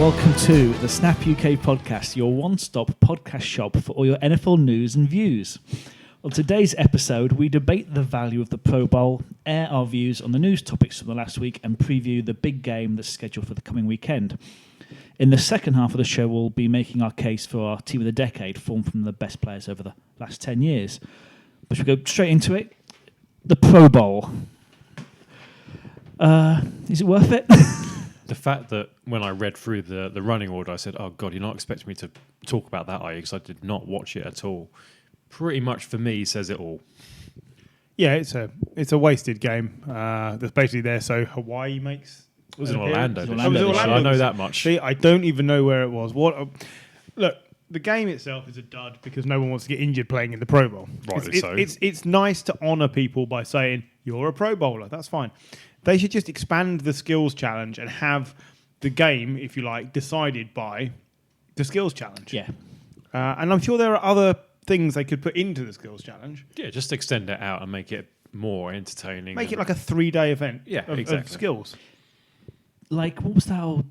welcome to the Snap UK podcast, your one-stop podcast shop for all your NFL news and views. On today's episode, we debate the value of the Pro Bowl, air our views on the news topics from the last week, and preview the big game that's scheduled for the coming weekend. In the second half of the show, we'll be making our case for our team of the decade, formed from the best players over the last 10 years. But should we go straight into it? The Pro Bowl. Is it worth it? The fact that when I read through the running order, I said, oh, God, you're not expecting me to talk about that, are you? Because I did not watch it at all. Pretty much, for me, says it all. Yeah, it's a wasted game. That's basically there so Hawaii makes... It was in Orlando. Orlando. I know that much. See, I don't even know where it was. Look, the game itself is a dud because no one wants to get injured playing in the Pro Bowl. Rightly so. It's nice to honour people by saying, you're a Pro Bowler. That's fine. They should just expand the skills challenge and have the game, if you like, decided by the skills challenge. Yeah. And I'm sure there are other things they could put into the skills challenge. Yeah, just extend it out and make it more entertaining. Make it like a 3-day event of skills. Like, what was that old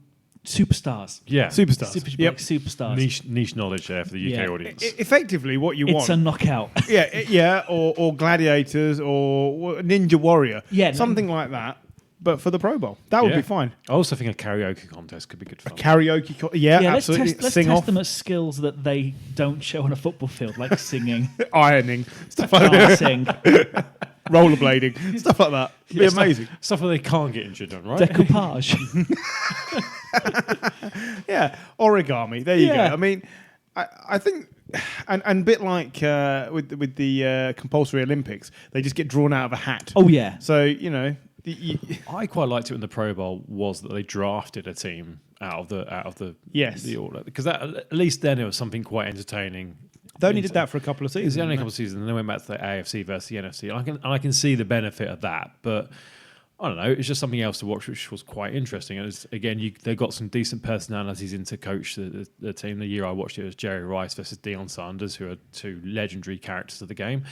Superstars? Yeah. Superstars. Like Superstars. Niche knowledge there for the UK audience. Effectively, what you want... It's a knockout. or Gladiators or Ninja Warrior. Yeah. Something like that, but for the Pro Bowl. That would be fine. I also think a karaoke contest could be good fun. Absolutely. Let's test them at skills that they don't show on a football field, like singing, ironing, stuff like that. dancing, rollerblading, stuff like that. It'd be amazing. Stuff that they can't get injured on, right? decoupage. Yeah, origami. There you go. I mean, I think, and a bit like with the compulsory Olympics, they just get drawn out of a hat. Oh yeah. So you know. I quite liked it when the Pro Bowl was that they drafted a team out of the order, because that, at least then it was something quite entertaining. They only did that for a couple of seasons. It was only a couple of seasons, and then went back to the AFC versus the NFC. I can see the benefit of that, but I don't know. It's just something else to watch, which was quite interesting. And again, they got some decent personalities in to coach the team. The year I watched it was Jerry Rice versus Deion Sanders, who are two legendary characters of the game.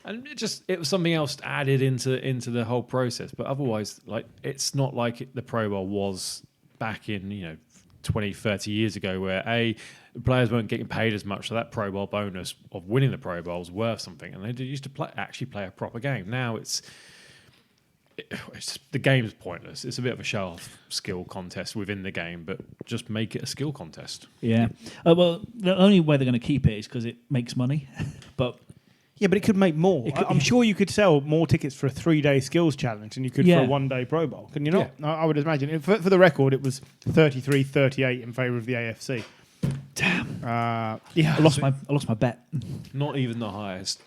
And it was something else added into the whole process. But otherwise, like, it's not like the Pro Bowl was back in 20, 30 years ago, where players weren't getting paid as much, so that Pro Bowl bonus of winning the Pro Bowl was worth something, and they used to actually play a proper game. Now the game's pointless. It's a bit of a show-off skill contest within the game, but just make it a skill contest. Yeah. Well, the only way they're going to keep it is because it makes money, but. Yeah, but it could make more. I'm sure you could sell more tickets for a 3-day skills challenge than you could for a 1-day Pro Bowl. Can you not? Yeah. I would imagine. For the record, it was 33-38 in favour of the AFC. Damn. Yeah. I lost my bet. Not even the highest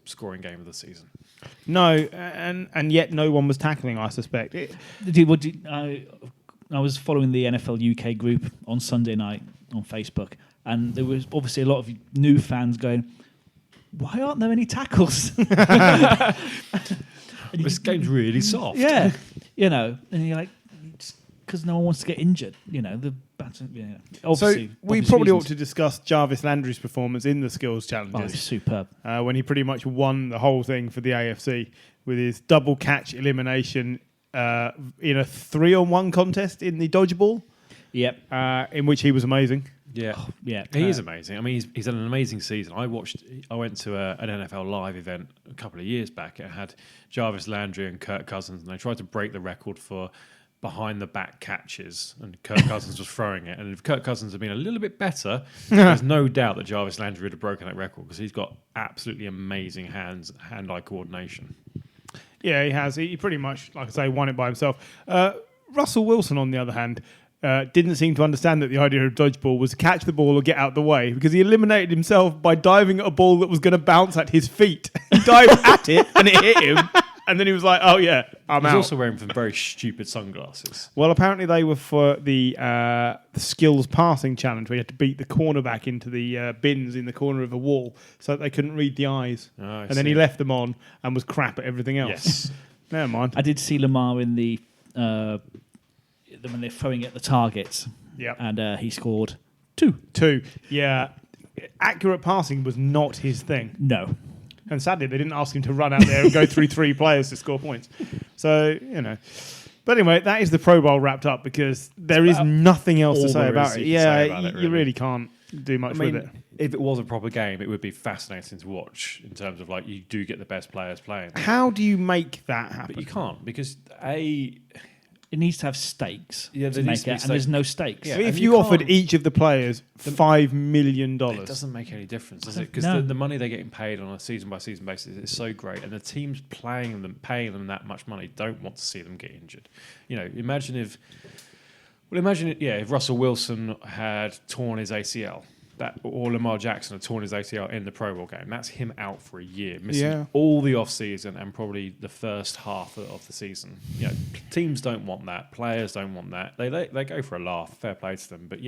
scoring game of the season. No, and yet no one was tackling, I suspect. I was following the NFL UK group on Sunday night on Facebook, and there was obviously a lot of new fans going, why aren't there any tackles? This game's really soft. Yeah, and you're like, because no one wants to get injured. So we probably ought to discuss Jarvis Landry's performance in the skills challenges. Oh, it's superb. When he pretty much won the whole thing for the AFC with his double catch elimination in a 3-on-1 contest in the dodgeball. Yep. In which he was amazing. Yeah, he is amazing. I mean, he's had an amazing season. I went to an NFL Live event a couple of years back. It had Jarvis Landry and Kirk Cousins, and they tried to break the record for behind the back catches, and Kirk Cousins was throwing it. And if Kirk Cousins had been a little bit better, there's no doubt that Jarvis Landry would have broken that record, because he's got absolutely amazing hand-eye coordination. Yeah, he has. He pretty much, like I say, won it by himself. Russell Wilson, on the other hand, didn't seem to understand that the idea of dodgeball was catch the ball or get out the way, because he eliminated himself by diving at a ball that was going to bounce at his feet. He dived at it and it hit him, and then he was like, oh yeah, I'm out. He's also wearing some very stupid sunglasses. Well, apparently they were for the skills passing challenge, where you had to beat the cornerback into the bins in the corner of a wall so that they couldn't read the eyes. And then he left them on and was crap at everything else. Yes. Never mind. I did see Lamar in the when they're throwing at the targets. Yeah. And he scored 2. Yeah. Accurate passing was not his thing. No. And sadly, they didn't ask him to run out there and go through 3 players to score points. So, But anyway, that is the Pro Bowl wrapped up because there is nothing else to all say there about is it. you can say Yeah, about it, you really. really can't do much with it. If it was a proper game, it would be fascinating to watch in terms of like you do get the best players playing. How do you make that happen? But you can't because It needs to have stakes Yeah, to there needs make to be it, and there's stakes. no stakes. Yeah. I mean, if and you you offered can't- each of the players $5 million, it doesn't make any difference, does it? Because No. the money they're getting paid on a season by season basis is so great, and the teams paying them that much money don't want to see them get injured. Imagine if Russell Wilson had torn his ACL. Or Lamar Jackson had torn his ACL in the Pro Bowl game. That's him out for a year, missing all the off season and probably the first half of the season. Teams don't want that. Players don't want that. They go for a laugh. Fair play to them. But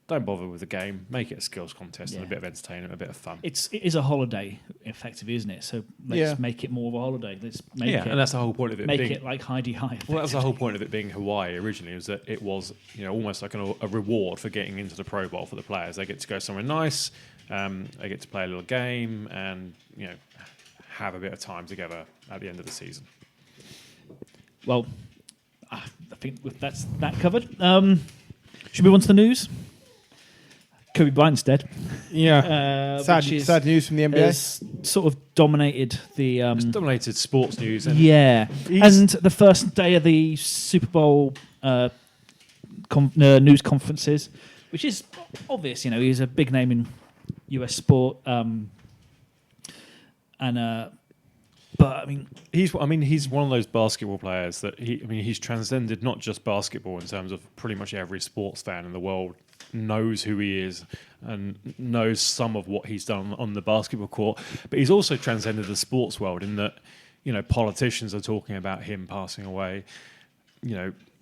don't bother with the game. Make it a skills contest and a bit of entertainment, a bit of fun. It is a holiday, effectively, isn't it? So let's make it more of a holiday. Let's make it. And that's the whole point of it. Make being, it like Heidi High. Well, that was the whole point of it being Hawaii originally, was that it was almost like a reward for getting into the Pro Bowl for the players. They get to go somewhere nice, they get to play a little game, and have a bit of time together at the end of the season. Well, I think that's that covered. Should we move on to the news? Kobe Bryant's dead. Yeah. Sad news from the NBA. Has sort of dominated the. It's dominated sports news. And Yeah, and the first day of the Super Bowl news conferences, which is obvious. He's a big name in US sport, but he's one of those basketball players that he's transcended not just basketball in terms of pretty much every sports fan in the world knows who he is and knows some of what he's done on the basketball court, but he's also transcended the sports world in that politicians are talking about him passing away.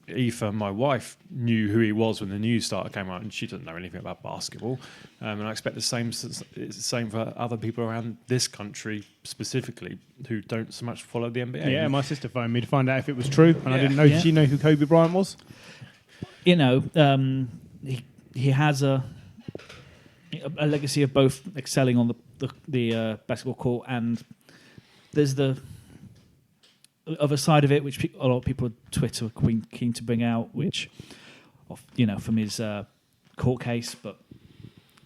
Aoife, my wife, knew who he was when the news came out, and she doesn't know anything about basketball. And I expect it's the same for other people around this country specifically who don't so much follow the NBA. Yeah, my sister phoned me to find out if it was true, and I didn't know. Did she know who Kobe Bryant was? He has a legacy of both excelling on the basketball court, and there's the other side of it, which a lot of people on Twitter are keen to bring out, which, from his court case. But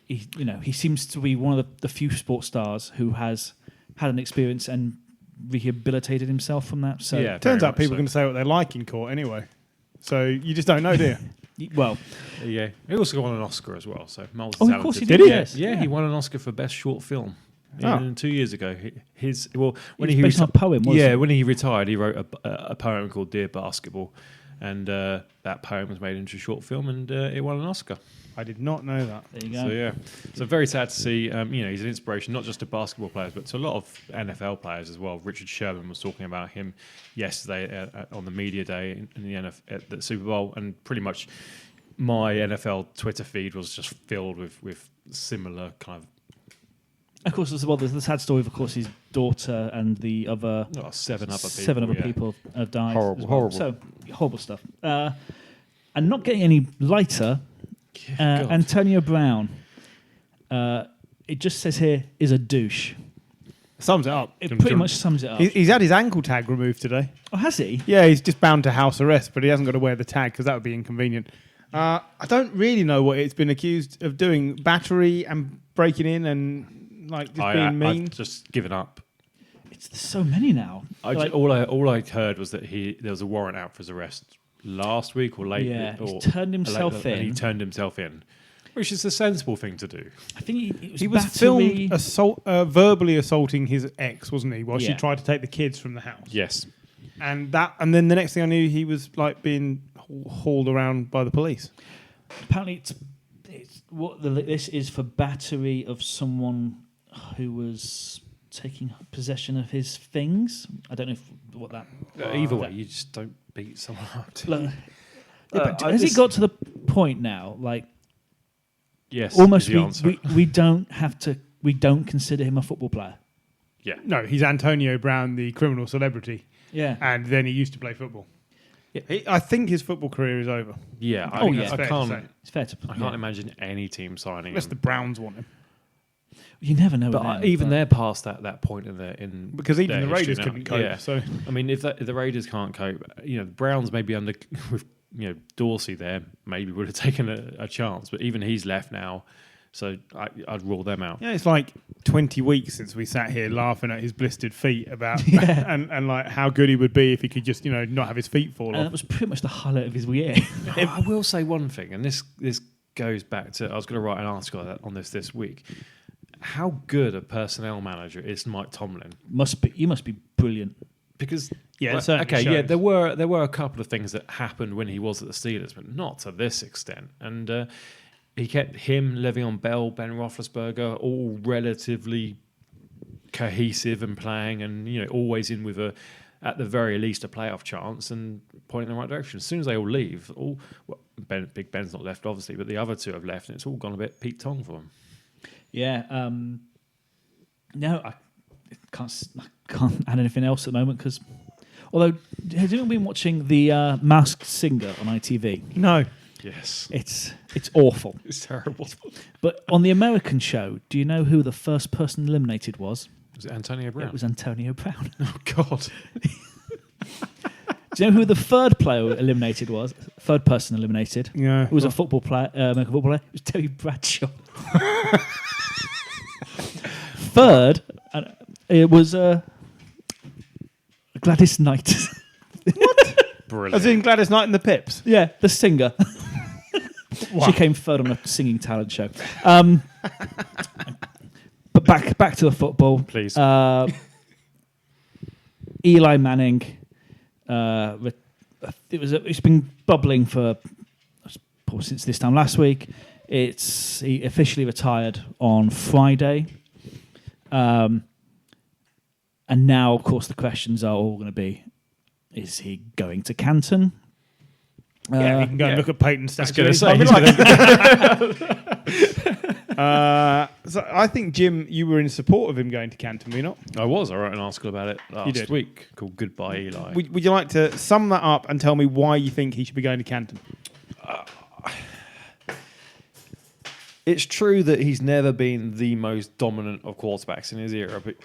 he seems to be one of the few sports stars who has had an experience and rehabilitated himself from that. So turns out people are going to say what they like in court anyway. So you just don't know, do you? Well, yeah, he also won an Oscar as well. So of course he did. Did he? Yes. Yeah, he won an Oscar for best short film. 2 years ago, when he based on a poem, wasn't it? When he retired, he wrote a poem called "Dear Basketball," and that poem was made into a short film, and it won an Oscar. I did not know that. There you go. So very sad to see. He's an inspiration not just to basketball players, but to a lot of NFL players as well. Richard Sherman was talking about him yesterday on the media day in the at the Super Bowl, and pretty much my NFL Twitter feed was just filled with similar kind of. Of course, there's the sad story of course, his daughter and the other seven other people have died. Horrible. So, horrible stuff. And not getting any lighter, Antonio Brown, it just says here, is a douche. Sums it up. It pretty much sums it up. He's had his ankle tag removed today. Oh, has he? Yeah, he's just bound to house arrest, but he hasn't got to wear the tag because that would be inconvenient. I don't really know what it's been accused of doing. Battery and breaking in and being mean. I've just given up. There's so many now. All I heard was that there was a warrant out for his arrest last week or late. Yeah, or he's turned himself in. And he turned himself in, which is the sensible thing to do. I think he was filmed verbally assaulting his ex, wasn't he? While she tried to take the kids from the house. Yes. And then the next thing I knew, he was being hauled around by the police. Apparently, this is for battery of someone who was taking possession of his things. I don't know what that. Either way, you just don't beat someone up. Has it got to the point now? Yes. Almost, we don't consider him a football player. Yeah. No, he's Antonio Brown, the criminal celebrity. Yeah. And then he used to play football. Yeah. I think his football career is over. Yeah. It's fair to I can't imagine any team signing unless him. the Browns want him. You never know. But with them, even they're past that point in Because even their the Raiders history now. couldn't cope. Yeah. So I mean, if the Raiders can't cope, the Browns maybe under with Dorsey there maybe would have taken a chance, but even he's left now, so I'd rule them out. yeah, it's like 20 weeks since we sat here laughing at his blistered feet about and like how good he would be if he could just not have his feet fall and off. that was pretty much the highlight of his year. I will say one thing, and this goes back to I was going to write an article on this week. How good a personnel manager is Mike Tomlin? You must be brilliant. Because Yeah, it certainly okay, yeah, shows. there were a couple of things that happened when he was at the Steelers, but not to this extent. And he kept him, Le'Veon Bell, Ben Roethlisberger, all relatively cohesive and playing, and always in with at the very least a playoff chance and pointing in the right direction. As soon as they all leave, Big Ben's not left obviously, but the other two have left, and it's all gone a bit Pete Tong for him. Yeah. No, I can't add anything else at the moment because. Although, has anyone been watching the Masked Singer on ITV? No. Yes, It's awful. it's terrible. But on the American show, do you know who the first person eliminated was? Was it Antonio Brown? It was Antonio Brown. Oh God! Do you know who the third player eliminated was? Third person eliminated. Yeah. It was a football player, American football player. It was Terry Bradshaw. Third, it was Gladys Knight. Brilliant. As in Gladys Knight and the Pips. Yeah, the singer. Wow. She came third on a singing talent show. But back to the football, Please. Eli Manning. It's been bubbling since this time last week. He officially retired on Friday, and now, of course, the questions are all going to be: is he going to Canton? Yeah, you can go and yeah. look at Peyton's I was statue. going to say. So I think, Jim, you were in support of him going to Canton, were you not? I wrote an article about it last did. week called "Goodbye, Eli." Would you like to sum that up and tell me why you think he should be going to Canton? It's true that he's never been the most dominant of quarterbacks in his era, but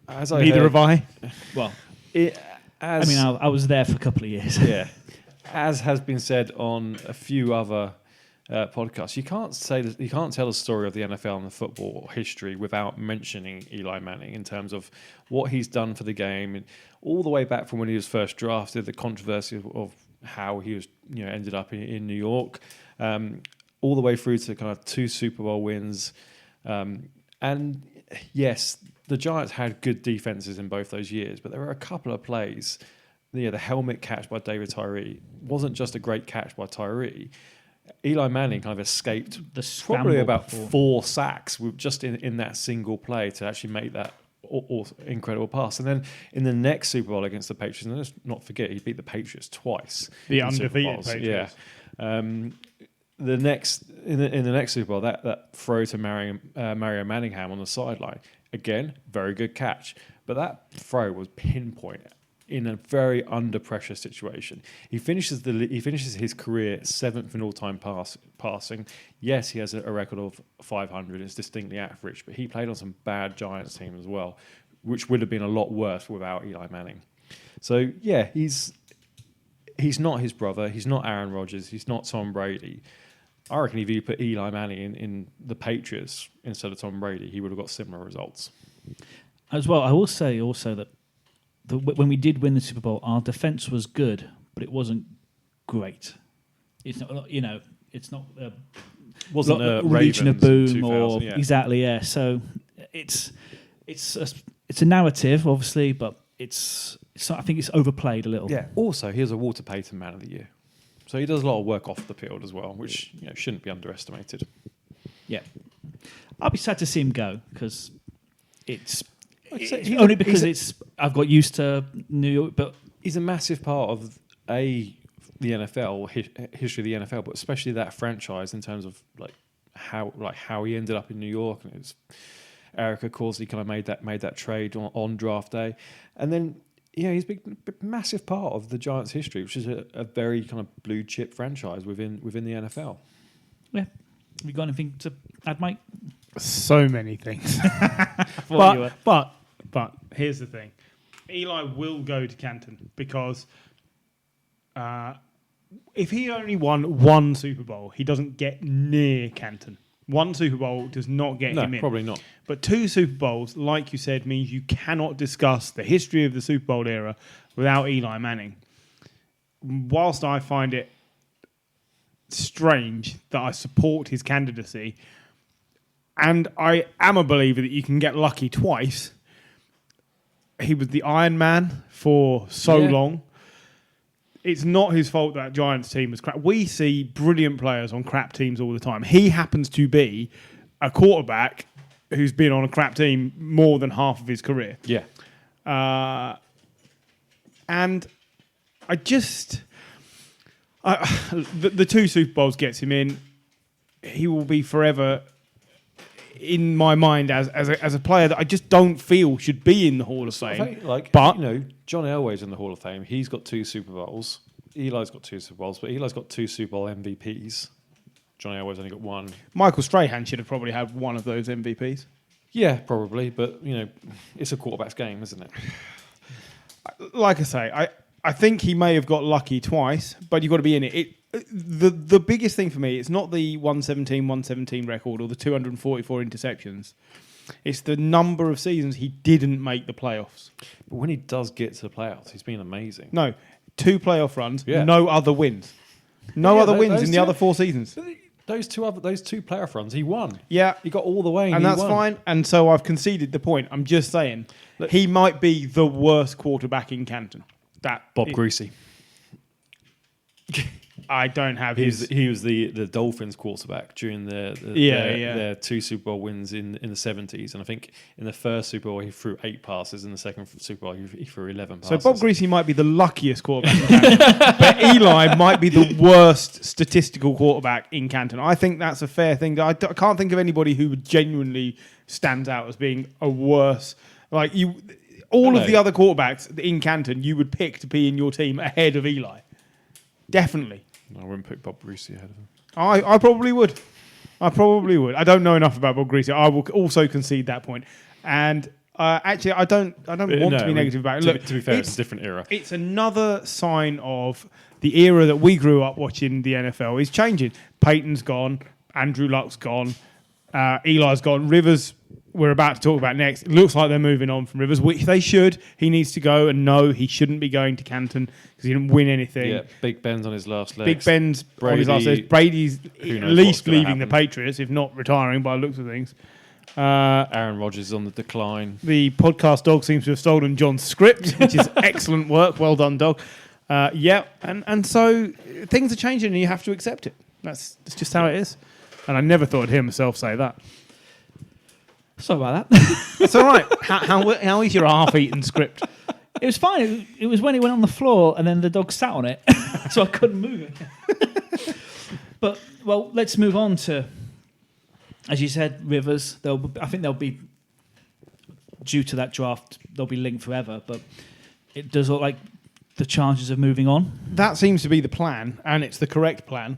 as I Neither heard, have I. Well, as, I was there for a couple of years. yeah, as has been said on a few other podcasts, you can't tell the story of the NFL and the football history without mentioning Eli Manning in terms of what he's done for the game, and all the way back from when he was first drafted, the controversy of how he was ended up in New York. All the way through to kind of 2 Super Bowl wins. And yes, the Giants had good defenses in both those years, but there were a couple of plays. The helmet catch by David Tyree wasn't just a great catch by Tyree. Eli Manning kind of escaped probably about 4 sacks just in that single play to actually make that incredible pass. And then in the next Super Bowl against the Patriots, and let's not forget, he beat the Patriots twice. The in Super undefeated Bowls. Patriots. Yeah. In the next Super Bowl, that throw to Mario Manningham on the sideline, again, very good catch, but that throw was pinpoint in a very under pressure situation. He finishes his career 7th in all-time passing. Yes, he has a record of 500. It's distinctly average, but he played on some bad Giants teams as well, which would have been a lot worse without Eli Manning. So yeah, he's not his brother. He's not Aaron Rodgers. He's not Tom Brady. I reckon if you put Eli Manning in the Patriots instead of Tom Brady, he would have got similar results. As well, I will say also that when we did win the Super Bowl, our defense was good, but it wasn't great. It's not, it's not Wasn't a Legion of Ravens Boom 2000, or yeah. exactly, yeah. So it's a narrative, obviously, but I think it's overplayed a little. Yeah. Also, he was a Walter Payton Man of the Year, so he does a lot of work off the field as well, which shouldn't be underestimated. Yeah. I'll be sad to see him go because it's He's only because I've got used to New York, but he's a massive part of the NFL history of the NFL, but especially that franchise in terms of how he ended up in New York, and it was Eric, of course, he kind of made that trade on draft day, and then he's a massive part of the Giants' history, which is a very kind of blue chip franchise within the NFL. yeah. Have you got anything to add, Mike? So many things. What But here's the thing. Eli will go to Canton because if he only won one Super Bowl, he doesn't get near Canton. One Super Bowl does not get him in. No, probably not. But 2 Super Bowls, like you said, means you cannot discuss the history of the Super Bowl era without Eli Manning. Whilst I find it strange that I support his candidacy, and I am a believer that you can get lucky twice, he was the Iron Man for so long. It's not his fault that Giants team was crap. We see brilliant players on crap teams all the time. He happens to be a quarterback who's been on a crap team more than half of his career. Yeah. And I just... the 2 Super Bowls gets him in. He will be forever in my mind as a player that I just don't feel should be in the Hall of Fame. But John Elway's in the Hall of Fame. He's got 2 Super Bowls. Eli's got 2 Super Bowls, but Eli's got 2 Super Bowl MVPs. Johnny Elway's only got 1. Michael Strahan should have probably had one of those MVPs. Yeah, probably, but it's a quarterback's game, isn't it? Like I say, I think he may have got lucky twice, but you've got to be in it. The biggest thing for me, it's not the 117 record or the 244 interceptions. It's the number of seasons he didn't make the playoffs. But when he does get to the playoffs, he's been amazing. No, 2 playoff runs, no other wins. No other wins in the other 4 seasons. Those two playoff runs, he won. Yeah. He got all the way and that's fine. And so I've conceded the point. I'm just saying, he might be the worst quarterback in Canton. Bob Greasy. I don't have He was the Dolphins quarterback during their 2 Super Bowl wins in the 70s, and I think in the first Super Bowl he threw 8 passes, in the second Super Bowl he threw 11 passes. So Bob Greasy might be the luckiest quarterback in Canton, but Eli might be the worst statistical quarterback in Canton. I think that's a fair thing. I can't think of anybody who genuinely stands out as being a worse. Like you, all of the other quarterbacks in Canton, you would pick to be in your team ahead of Eli. Definitely. I wouldn't pick Bob Greasy ahead of him. I probably would. I don't know enough about Bob Greasy. I will also concede that point. And actually, I don't want to be negative about it. Look, to be fair, it's a different era. It's another sign of the era that we grew up watching the NFL is changing. Peyton's gone. Andrew Luck's gone. Eli's gone. Rivers, we're about to talk about next. It looks like they're moving on from Rivers, which they should. He needs to go, and no, he shouldn't be going to Canton because he didn't win anything. Yeah, Big Ben's on his last legs. Big Ben's on his last legs. Brady's at least leaving the Patriots, if not retiring by the looks of things. Aaron Rodgers is on the decline. The podcast dog seems to have stolen John's script, which is excellent work. Well done, dog. And so things are changing, and you have to accept it. That's just how it is. And I never thought I'd hear myself say that. Sorry about that. It's all right. How is your half-eaten script? It was fine. It was when it went on the floor and then the dog sat on it, so I couldn't move it. But, well, let's move on to, as you said, Rivers. I think they'll be, due to that draft, they'll be linked forever. But it does look like the chances of moving on. That seems to be the plan, and it's the correct plan.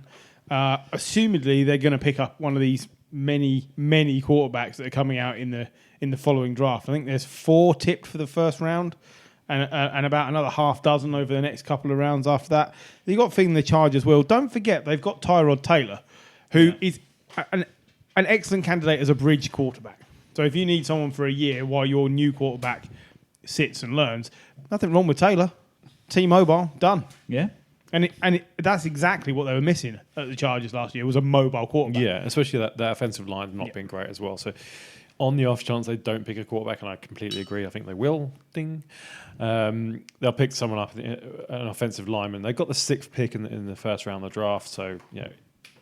Assumedly, they're going to pick up one of these many quarterbacks that are coming out in the following draft. I think there's 4 tipped for the first round, and about another half dozen over the next couple of rounds after that. You've got a feeling the Chargers will. Don't forget they've got Tyrod Taylor, who is an excellent candidate as a bridge quarterback. So if you need someone for a year while your new quarterback sits and learns, nothing wrong with Taylor. T-Mobile, done. Yeah. And that's exactly what they were missing at the Chargers last year, was a mobile quarterback. Yeah, especially that offensive line not being great as well. So on the off chance they don't pick a quarterback, and I completely agree, I think they will, they'll pick someone up, an offensive lineman. They got the 6th pick in the first round of the draft, so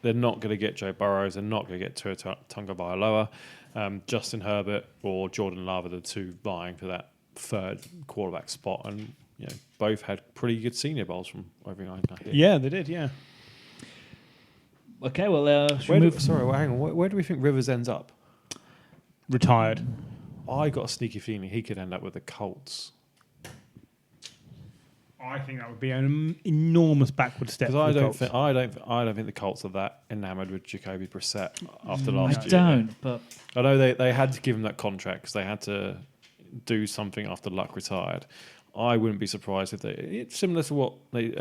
they're not going to get Joe Burrows, they're not going to get Tua Tagovailoa. Justin Herbert or Jordan Love are the 2 vying for that 3rd quarterback spot, and both had pretty good senior bowls from everything I hear. Yeah, they did, yeah. Okay, well, hang on. Where do we think Rivers ends up? Retired. I got a sneaky feeling he could end up with the Colts. I think that would be an enormous backward step. Because For I the Colts. don't think the Colts are that enamoured with Jacoby Brissett after last I year. don't, but I know they had to give him that contract because they had to do something after Luck retired. I wouldn't be surprised if it's similar to what they,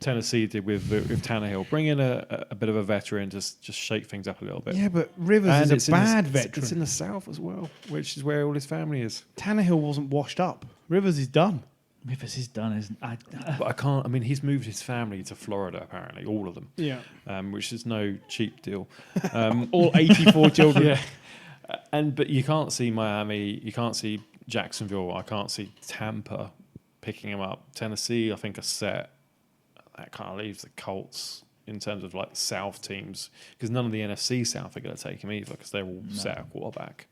Tennessee did with Tannehill. Bring in a bit of a veteran, just shake things up a little bit. Yeah, but Rivers is a bad veteran. It's in the South as well, which is where all his family is. Tannehill wasn't washed up. Rivers is done. Rivers is done, isn't But I can't. I mean, he's moved his family to Florida, apparently, all of them. Yeah. Which is no cheap deal. All 84 children. Yeah. But you can't see Miami. You can't see Jacksonville. I can't see Tampa picking him up. Tennessee, I think, are set. That kind of leaves the Colts in terms of like South teams because none of the NFC South are going to take him either because they're all set at quarterback.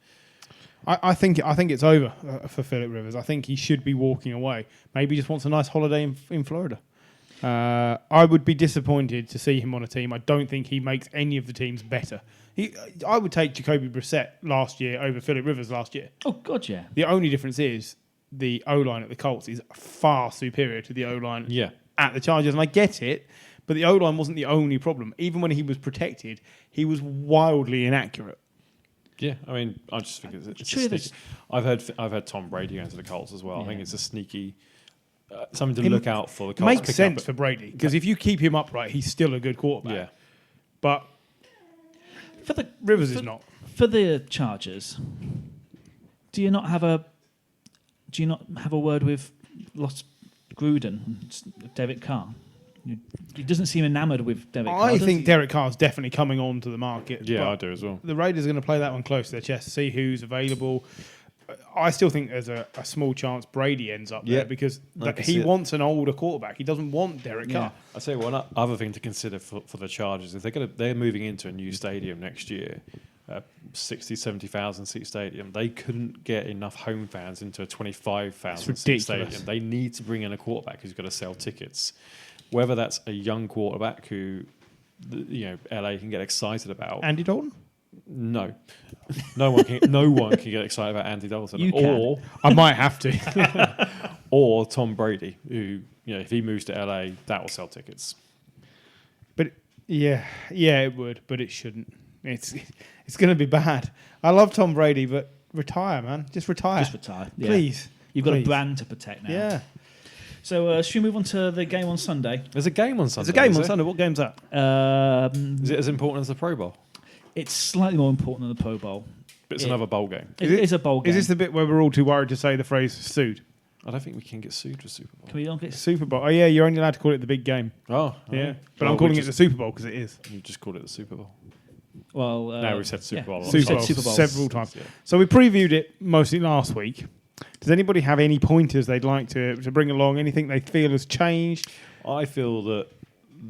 I think it's over for Phillip Rivers. I think he should be walking away. Maybe he just wants a nice holiday in Florida. I would be disappointed to see him on a team. I don't think he makes any of the teams better. I would take Jacoby Brissett last year over Phillip Rivers last year. Oh, God, yeah. The only difference is the O-line at the Colts is far superior to the O-line at the Chargers. And I get it, but the O-line wasn't the only problem. Even when he was protected, he was wildly inaccurate. Yeah, I mean, I just think it's a sneaky. I've heard Tom Brady going to the Colts as well. Yeah. I think it's a sneaky something to look out for. The Colts makes sense for Brady because if you keep him upright, he's still a good quarterback. Yeah, but for the Rivers is not. For the Chargers, do you not have a word with Gruden, Derek Carr? He doesn't seem enamoured with Derek Carr. I think Derek Carr's definitely coming on to the market. Yeah, I do as well. The Raiders are going to play that one close to their chest, see who's available. I still think there's a small chance Brady ends up there because he wants an older quarterback. He doesn't want Derek Carr. I say one other thing to consider for the Chargers is they're moving into a new stadium next year, 60, 70,000 seat stadium. They couldn't get enough home fans into a 25,000 seat stadium. They need to bring in a quarterback who's got to sell tickets. Whether that's a young quarterback who, LA can get excited about. Andy Dalton? No, no one can get excited about Andy Dalton. Or I might have to. Or Tom Brady, who if he moves to LA, that will sell tickets. But it would, but it shouldn't. It's going to be bad. I love Tom Brady, but retire, man. Just retire. Please. You've got a brand to protect now. Yeah. So should we move on to the game on Sunday? There's a game on Sunday. There's a game on Sunday. What game's that? Is it as important as the Pro Bowl? It's slightly more important than the Pro Bowl. But it's another bowl game. It is a bowl game. Is this the bit where we're all too worried to say the phrase sued? I don't think we can get sued for Super Bowl. Can we not get Super Bowl? Oh, yeah, you're only allowed to call it the big game. Oh, yeah. But I'm calling it the Super Bowl because it is. You just called it the Super Bowl. Well, no, we said Super Bowl. Super Bowl several times. Yeah. So we previewed it mostly last week. Does anybody have any pointers they'd like to bring along? Anything they feel has changed? I feel that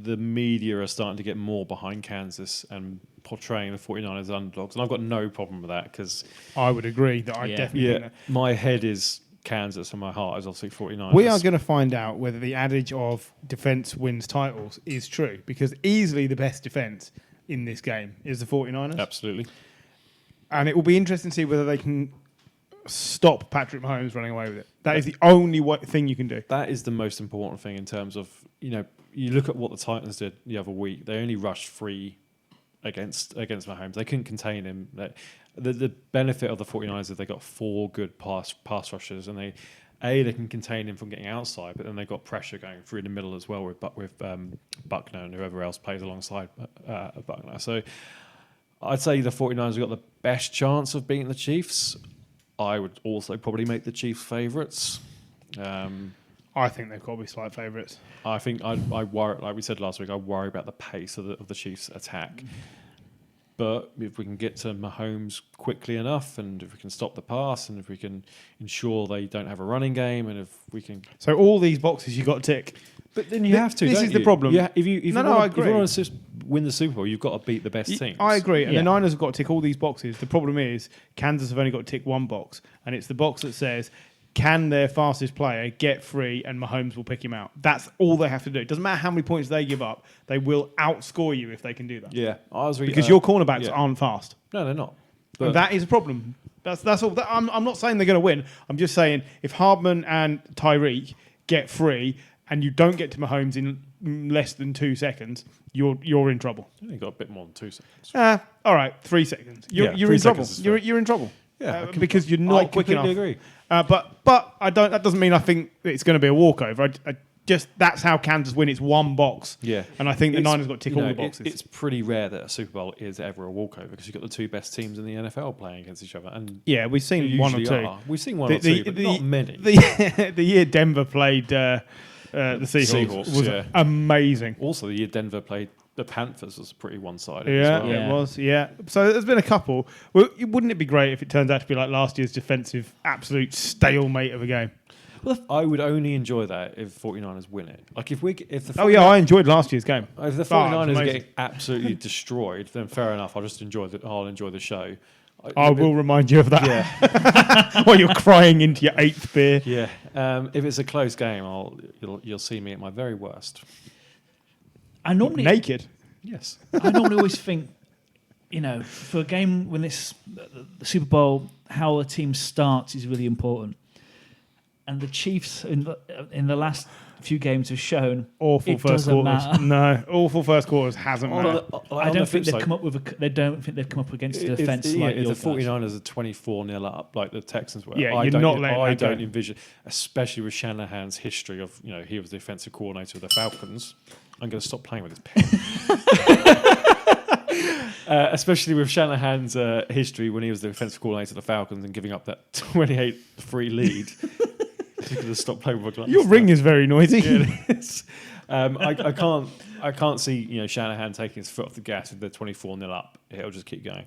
the media are starting to get more behind Kansas and portraying the 49ers as underdogs. And I've got no problem with that because I would agree that I definitely think that. My head is Kansas and my heart is obviously 49ers. We are going to find out whether the adage of defense wins titles is true because easily the best defense in this game is the 49ers. Absolutely. And it will be interesting to see whether they can stop Patrick Mahomes running away with it. That is the only thing you can do. That is the most important thing in terms of, you look at what the Titans did the other week. They only rushed 3 against Mahomes. They couldn't contain him. The benefit of the 49ers is they got 4 good pass rushers, and they can contain him from getting outside, but then they got pressure going through the middle as well with Buckner and whoever else plays alongside Buckner. So I'd say the 49ers have got the best chance of beating the Chiefs. I would also probably make the Chiefs favourites. I think they've got to be slight favourites. I think I worry, like we said last week, I worry about the pace of the Chiefs' attack. But if we can get to Mahomes quickly enough, and if we can stop the pass, and if we can ensure they don't have a running game, and if we can... So all these boxes you got to tick. But then you have to, This is the problem. Yeah, if you I agree. If you want to win the Super Bowl, you've got to beat the best teams. I agree. And the Niners have got to tick all these boxes. The problem is Kansas have only got to tick one box. And it's the box that says, can their fastest player get free and Mahomes will pick him out? That's all they have to do. It doesn't matter how many points they give up. They will outscore you if they can do that. Yeah. Because your cornerbacks aren't fast. No, they're not. And that is a problem. That's all. I'm not saying they're going to win. I'm just saying if Hardman and Tyreek get free and you don't get to Mahomes in less than 2 seconds, you're in trouble. You got a bit more than 2 seconds. All right, 3 seconds. You're 3 in trouble. seconds is fair. You're in trouble. Yeah, because you're not quick enough. I completely agree. But I don't. That doesn't mean I think it's going to be a walkover. I just that's how Kansas win. It's one box. Yeah, and I think the Niners got to tick all the boxes. It's pretty rare that a Super Bowl is ever a walkover because you've got the two best teams in the NFL playing against each other. And yeah, we've seen one or two. We've seen one or two, but not many. The year Denver played the Seahawks was amazing. Also, the year Denver played the Panthers was pretty one-sided. Yeah, as well. it was. Yeah, so there's been a couple. Well, wouldn't it be great if it turns out to be like last year's defensive absolute stalemate of a game? Well, I would only enjoy that if 49ers win it. Like if the 49ers, I enjoyed last year's game. If the 49ers are getting absolutely destroyed, then fair enough. I'll just enjoy the show. I will remind you of that. Yeah. While you're crying into your 8th beer. Yeah. If it's a close game, you'll see me at my very worst. I normally naked. Yes. I normally always think, for a game when it's the Super Bowl, how a team starts is really important. And the Chiefs in the last few games have shown awful first quarters. No, awful first quarters hasn't mattered. I don't think they've come up with. They don't think they've come up against a defense like if your the 49ers are 24-0 up, like the Texans were. Yeah, I don't envision, especially with Shanahan's history of he was the defensive coordinator of the Falcons. I'm going to stop playing with this pen. Especially with Shanahan's history when he was the defensive coordinator of the Falcons and giving up that 28-3 lead. You could have stopped playing with my glass. Your ring is very noisy. Yeah, it is. I can't see Shanahan taking his foot off the gas if they're 24-0 up. It'll just keep going.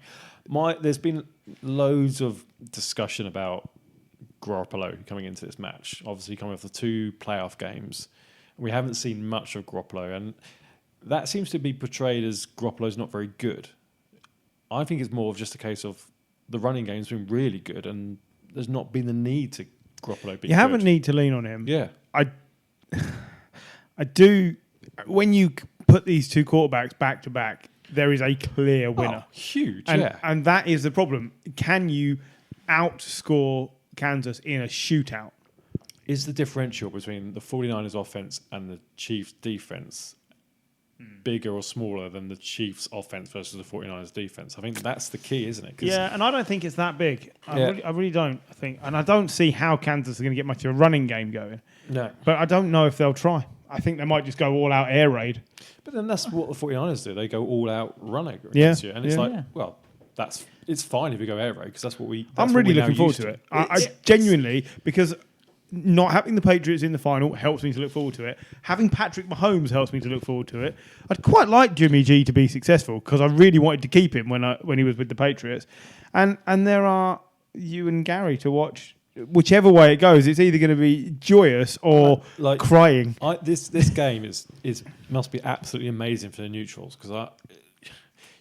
There's been loads of discussion about Garoppolo coming into this match. Obviously, coming off the 2 playoff games, we haven't seen much of Garoppolo, and that seems to be portrayed as Garoppolo's not very good. I think it's more of just a case of the running game's been really good, and there's not been the need to Garoppolo be. You haven't need to lean on him. Yeah, I do. When you put these 2 quarterbacks back to back, there is a clear winner. Huge, and that is the problem. Can you outscore Kansas in a shootout? Is the differential between the 49ers offense and the Chiefs defense bigger or smaller than the Chiefs offense versus the 49ers defense? I think that's the key, isn't it? Yeah, and I don't think it's that big. I really don't. I think, and I don't see how Kansas are going to get much of a running game going. No. But I don't know if they'll try. I think they might just go all out air raid. But then that's what the 49ers do. They go all out running against you. And it's well, it's fine if you go air raid because that's what we. I'm really looking forward to it. I genuinely, because not having the Patriots in the final helps me to look forward to it. Having Patrick Mahomes helps me to look forward to it. I'd quite like Jimmy G to be successful because I really wanted to keep him when he was with the Patriots. And there are you and Gary to watch. Whichever way it goes, it's either going to be joyous or crying. This game must be absolutely amazing for the neutrals because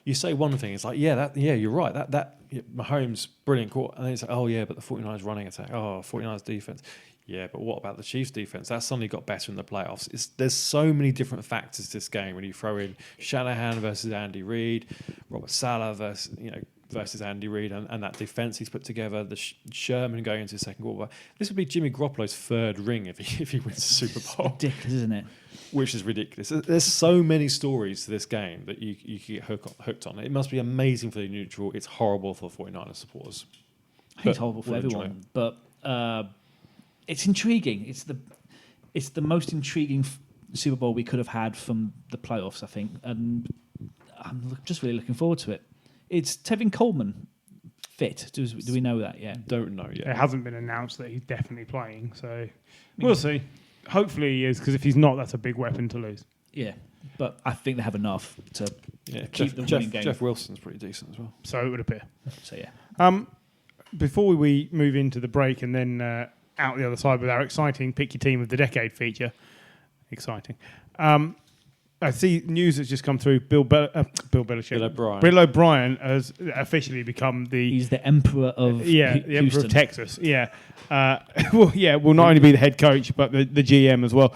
you say one thing, it's like you're right. That Mahomes brilliant quarter, and then it's like but the 49ers running attack. 49ers defense. Yeah, but what about the Chiefs defense? That suddenly got better in the playoffs. There's so many different factors to this game when you throw in Shanahan versus Andy Reid, Robert Saleh versus Andy Reid, and that defense he's put together, the Sherman going into the second quarter. This would be Jimmy Garoppolo's 3rd ring if he wins the Super Bowl. It's ridiculous, isn't it? Which is ridiculous. There's so many stories to this game that you can get hooked on. It must be amazing for the neutral. It's horrible for the 49ers supporters. I think it's horrible for everyone. But it's intriguing. It's the most intriguing Super Bowl we could have had from the playoffs, I think. And I'm just really looking forward to it. It's Tevin Coleman fit. Do we know that yet? Don't know yet. It hasn't been announced that he's definitely playing, so we'll see. Hopefully he is, because if he's not, that's a big weapon to lose. Yeah, but I think they have enough to keep the winning game. Jeff Wilson's pretty decent as well. So it would appear. So yeah. Before we move into the break and then out the other side with our exciting Pick Your Team of the Decade feature. Exciting. I see news that's just come through. Bill Belichick. Bill O'Brien. Bill O'Brien has officially become He's the emperor of the emperor of Texas. Yeah. Will not only be the head coach but the GM as well.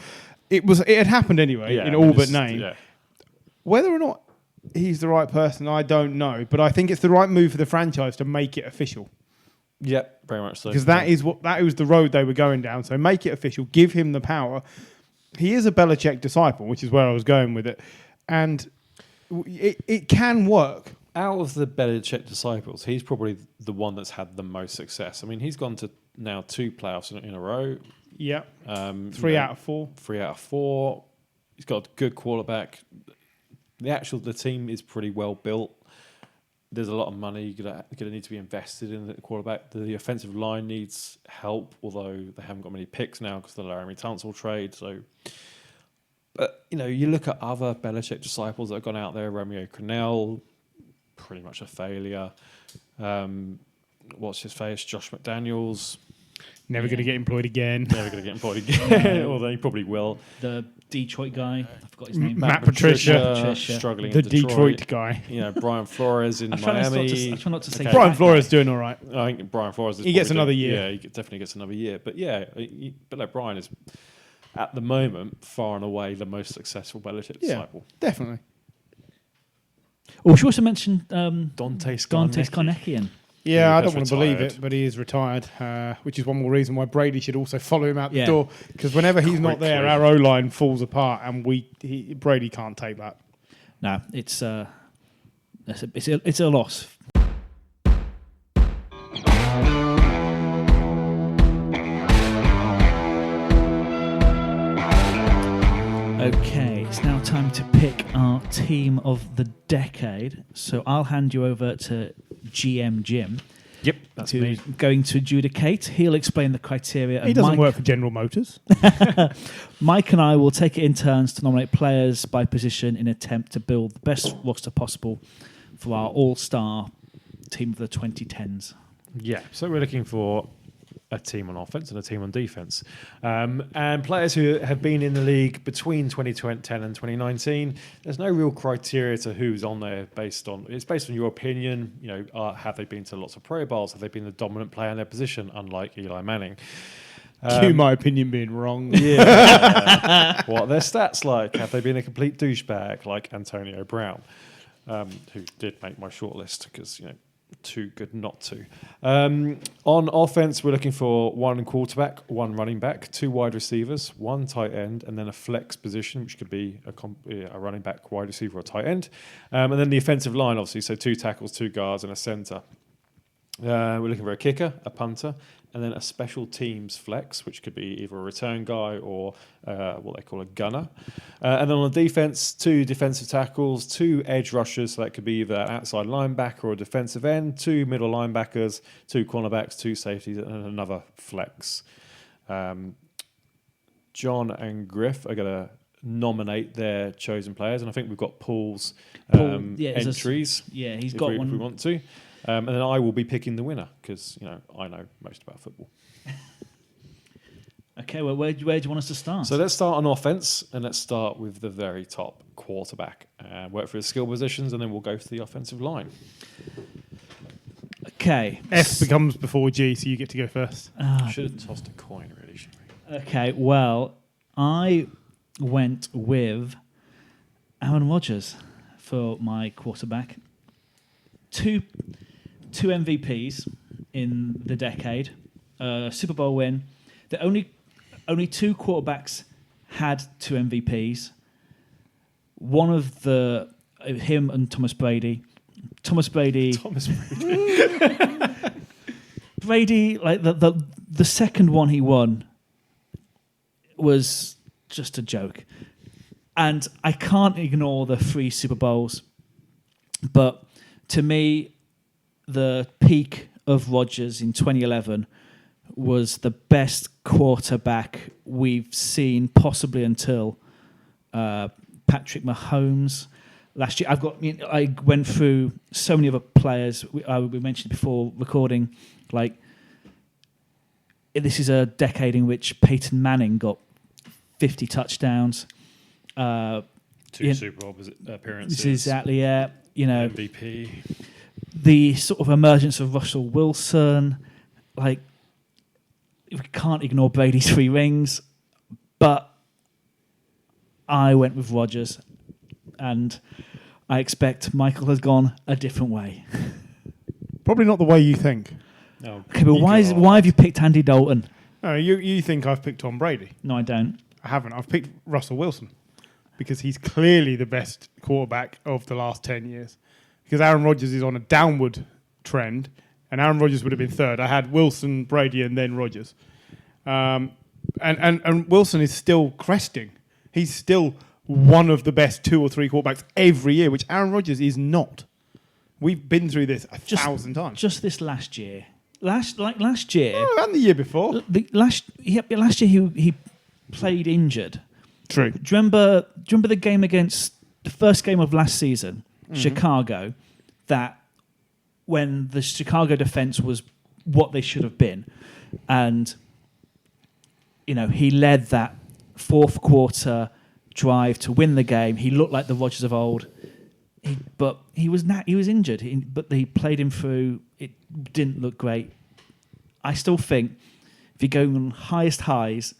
It had happened anyway in all but name. Yeah. Whether or not he's the right person, I don't know. But I think it's the right move for the franchise to make it official. Yeah, very much so. Because that was the road they were going down. So make it official. Give him the power. He is a Belichick disciple, which is where I was going with it, and it can work. Out of the Belichick disciples, he's probably the one that's had the most success. I mean, he's gone to now 2 playoffs in a row. Yeah. 3 out of 4. 3 out of 4. He's got a good quarterback. The team is pretty well built. There's a lot of money going to need to be invested in the quarterback. The offensive line needs help, although they haven't got many picks now because of the Laramie Tunsil trade. So, but you look at other Belichick disciples that have gone out there. Romeo Crennel, pretty much a failure. What's his face? Josh McDaniels. Never going to get employed again. Although he probably will. The Detroit guy, I forgot his name. Matt Patricia. Struggling The in Detroit guy. Brian Flores in Miami. I try not to say Brian Flores doing all right. I think Brian Flores he gets another year. Yeah, he definitely gets another year. But Brian is, at the moment, far and away the most successful Belichick disciple. Definitely. Oh, we should also mention Dante Scarnecchian. Yeah, I don't want to believe it, but he is retired, which is one more reason why Brady should also follow him out the door. Because whenever he's not there, our O-line falls apart, and Brady can't take that. No, it's a loss. Okay, it's now time to pick our team of the decade. So I'll hand you over to GM Jim. Yep, that's me. Going to adjudicate. He'll explain the criteria. He doesn't work for General Motors. Mike and I will take it in turns to nominate players by position in an attempt to build the best roster possible for our all-star team of the 2010s. Yeah, so we're looking for a team on offense and a team on defense. And players who have been in the league between 2010 and 2019, there's no real criteria to who's on there it's based on your opinion. Have they been to lots of Pro Bowls? Have they been the dominant player in their position, unlike Eli Manning? Cue my opinion being wrong. Yeah. What are their stats like? Have they been a complete douchebag like Antonio Brown, who did make my shortlist because, too good not to. On offense, we're looking for 1 quarterback, 1 running back, 2 wide receivers, 1 tight end, and then a flex position, which could be a running back, wide receiver, or tight end. And then the offensive line, obviously, so 2 tackles, 2 guards, and a center. We're looking for a kicker, a punter, and then a special teams flex, which could be either a return guy or what they call a gunner. And then on the defense, 2 defensive tackles, 2 edge rushers, so that could be either an outside linebacker or a defensive end, 2 middle linebackers, 2 cornerbacks, 2 safeties, and another flex. John and Griff are going to nominate their chosen players, and I think we've got Paul's entries. He's got one. If we want to. And then I will be picking the winner because, I know most about football. Okay, well, where do you want us to start? So let's start on offense, and let's start with the very top quarterback. Work for his skill positions, and then we'll go to the offensive line. Okay. F becomes before G, so you get to go first. Should have tossed a coin, really, shouldn't we? Okay, well, I went with Aaron Rodgers for my quarterback. Two MVPs in the decade, Super Bowl win. The only 2 quarterbacks had 2 MVPs. One of him and Thomas Brady. Brady, like the second one he won was just a joke, and I can't ignore the 3 Super Bowls, but to me, the peak of Rodgers in 2011 was the best quarterback we've seen possibly until Patrick Mahomes last year. I went through so many other players we mentioned before recording. Like, this is a decade in which Peyton Manning got 50 touchdowns. 2 Super Bowl appearances. This is exactly, yeah. MVP. The sort of emergence of Russell Wilson, like, we can't ignore Brady's 3 rings, but I went with Rodgers, and I expect Michael has gone a different way. Probably not the way you think. No, Okay, but why have you picked Andy Dalton? No, you think I've picked Tom Brady? No, I don't. I haven't. I've picked Russell Wilson because he's clearly the best quarterback of the last 10 years. Because Aaron Rodgers is on a downward trend, and Aaron Rodgers would have been third. I had Wilson, Brady, and then Rodgers. And Wilson is still cresting. He's still one of the best 2 or 3 quarterbacks every year, which Aaron Rodgers is not. We've been through this 1,000 times. Just this last year. Last year. Oh, and the year before. Last year he played injured. True. Do you remember the game against the first game of last season, Chicago, that when the Chicago defense was what they should have been, and he led that fourth quarter drive to win the game. He looked like the Rodgers of old. But he was injured. But they played him through. It didn't look great. I still think if you go on highest highs,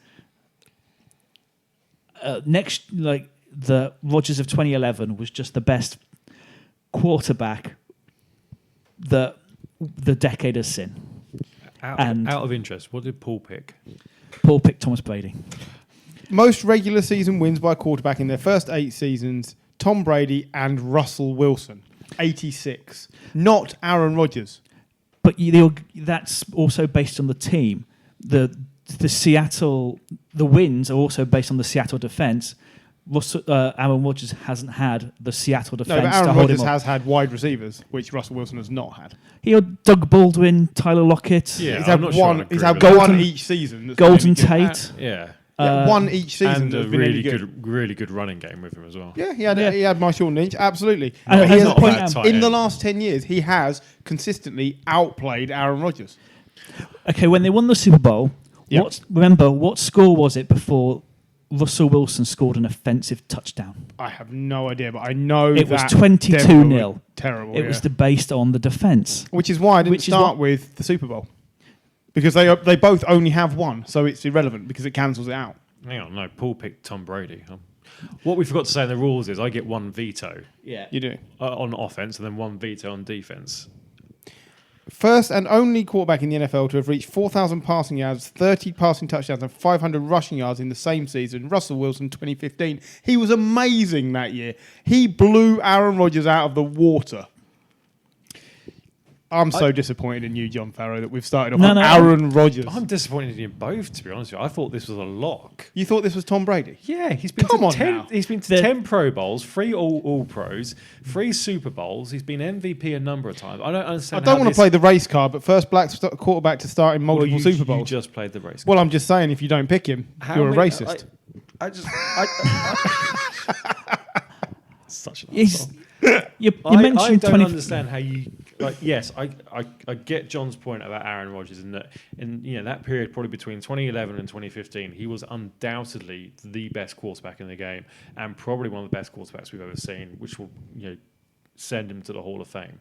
the Rodgers of 2011 was just the best quarterback that the decade has seen. Out of interest, what did Paul pick? Paul picked Thomas Brady. Most regular season wins by a quarterback in their first 8 seasons. Tom Brady and Russell Wilson, 86. Not Aaron Rodgers. But that's also based on the team. The wins are also based on the Seattle defense. Aaron Rodgers hasn't had the Seattle defense. No, but Aaron Rodgers has had wide receivers, which Russell Wilson has not had. He had Doug Baldwin, Tyler Lockett. Yeah, he's had one each season. Golden Tate. One each season, and a really good running game with him as well. Yeah, he had my short inch, absolutely. In the last 10 years, he has consistently outplayed Aaron Rodgers. Okay, when they won the Super Bowl, remember what score was it before Russell Wilson scored an offensive touchdown? I have no idea, but I know it was 22-0. Terrible. It was based on the defense, which is why I didn't start with the Super Bowl. Because they both only have one, so it's irrelevant because it cancels it out. Hang on, no, Paul picked Tom Brady. What we forgot to say in the rules is I get one veto. Yeah, you do on offense, and then one veto on defense. First and only quarterback in the NFL to have reached 4,000 passing yards, 30 passing touchdowns, and 500 rushing yards in the same season. Russell Wilson, 2015. He was amazing that year. He blew Aaron Rodgers out of the water. I'm so disappointed in you, John Farrow, that we've started off on Aaron Rodgers. I'm disappointed in you both, to be honest with you. I thought this was a lock. You thought this was Tom Brady? Yeah, he's been to 10 Pro Bowls, 3 All Pros, 3 Super Bowls. He's been MVP a number of times. I don't understand. I don't want to play the race card, but first black quarterback to start in multiple Super Bowls. You just played the race card. Well, I'm just saying, if you don't pick him, you're a racist. Such an asshole. You mentioned I don't understand how you. Yes, I get John's point about Aaron Rodgers in that period, probably between 2011 and 2015, he was undoubtedly the best quarterback in the game and probably one of the best quarterbacks we've ever seen, which will send him to the Hall of Fame.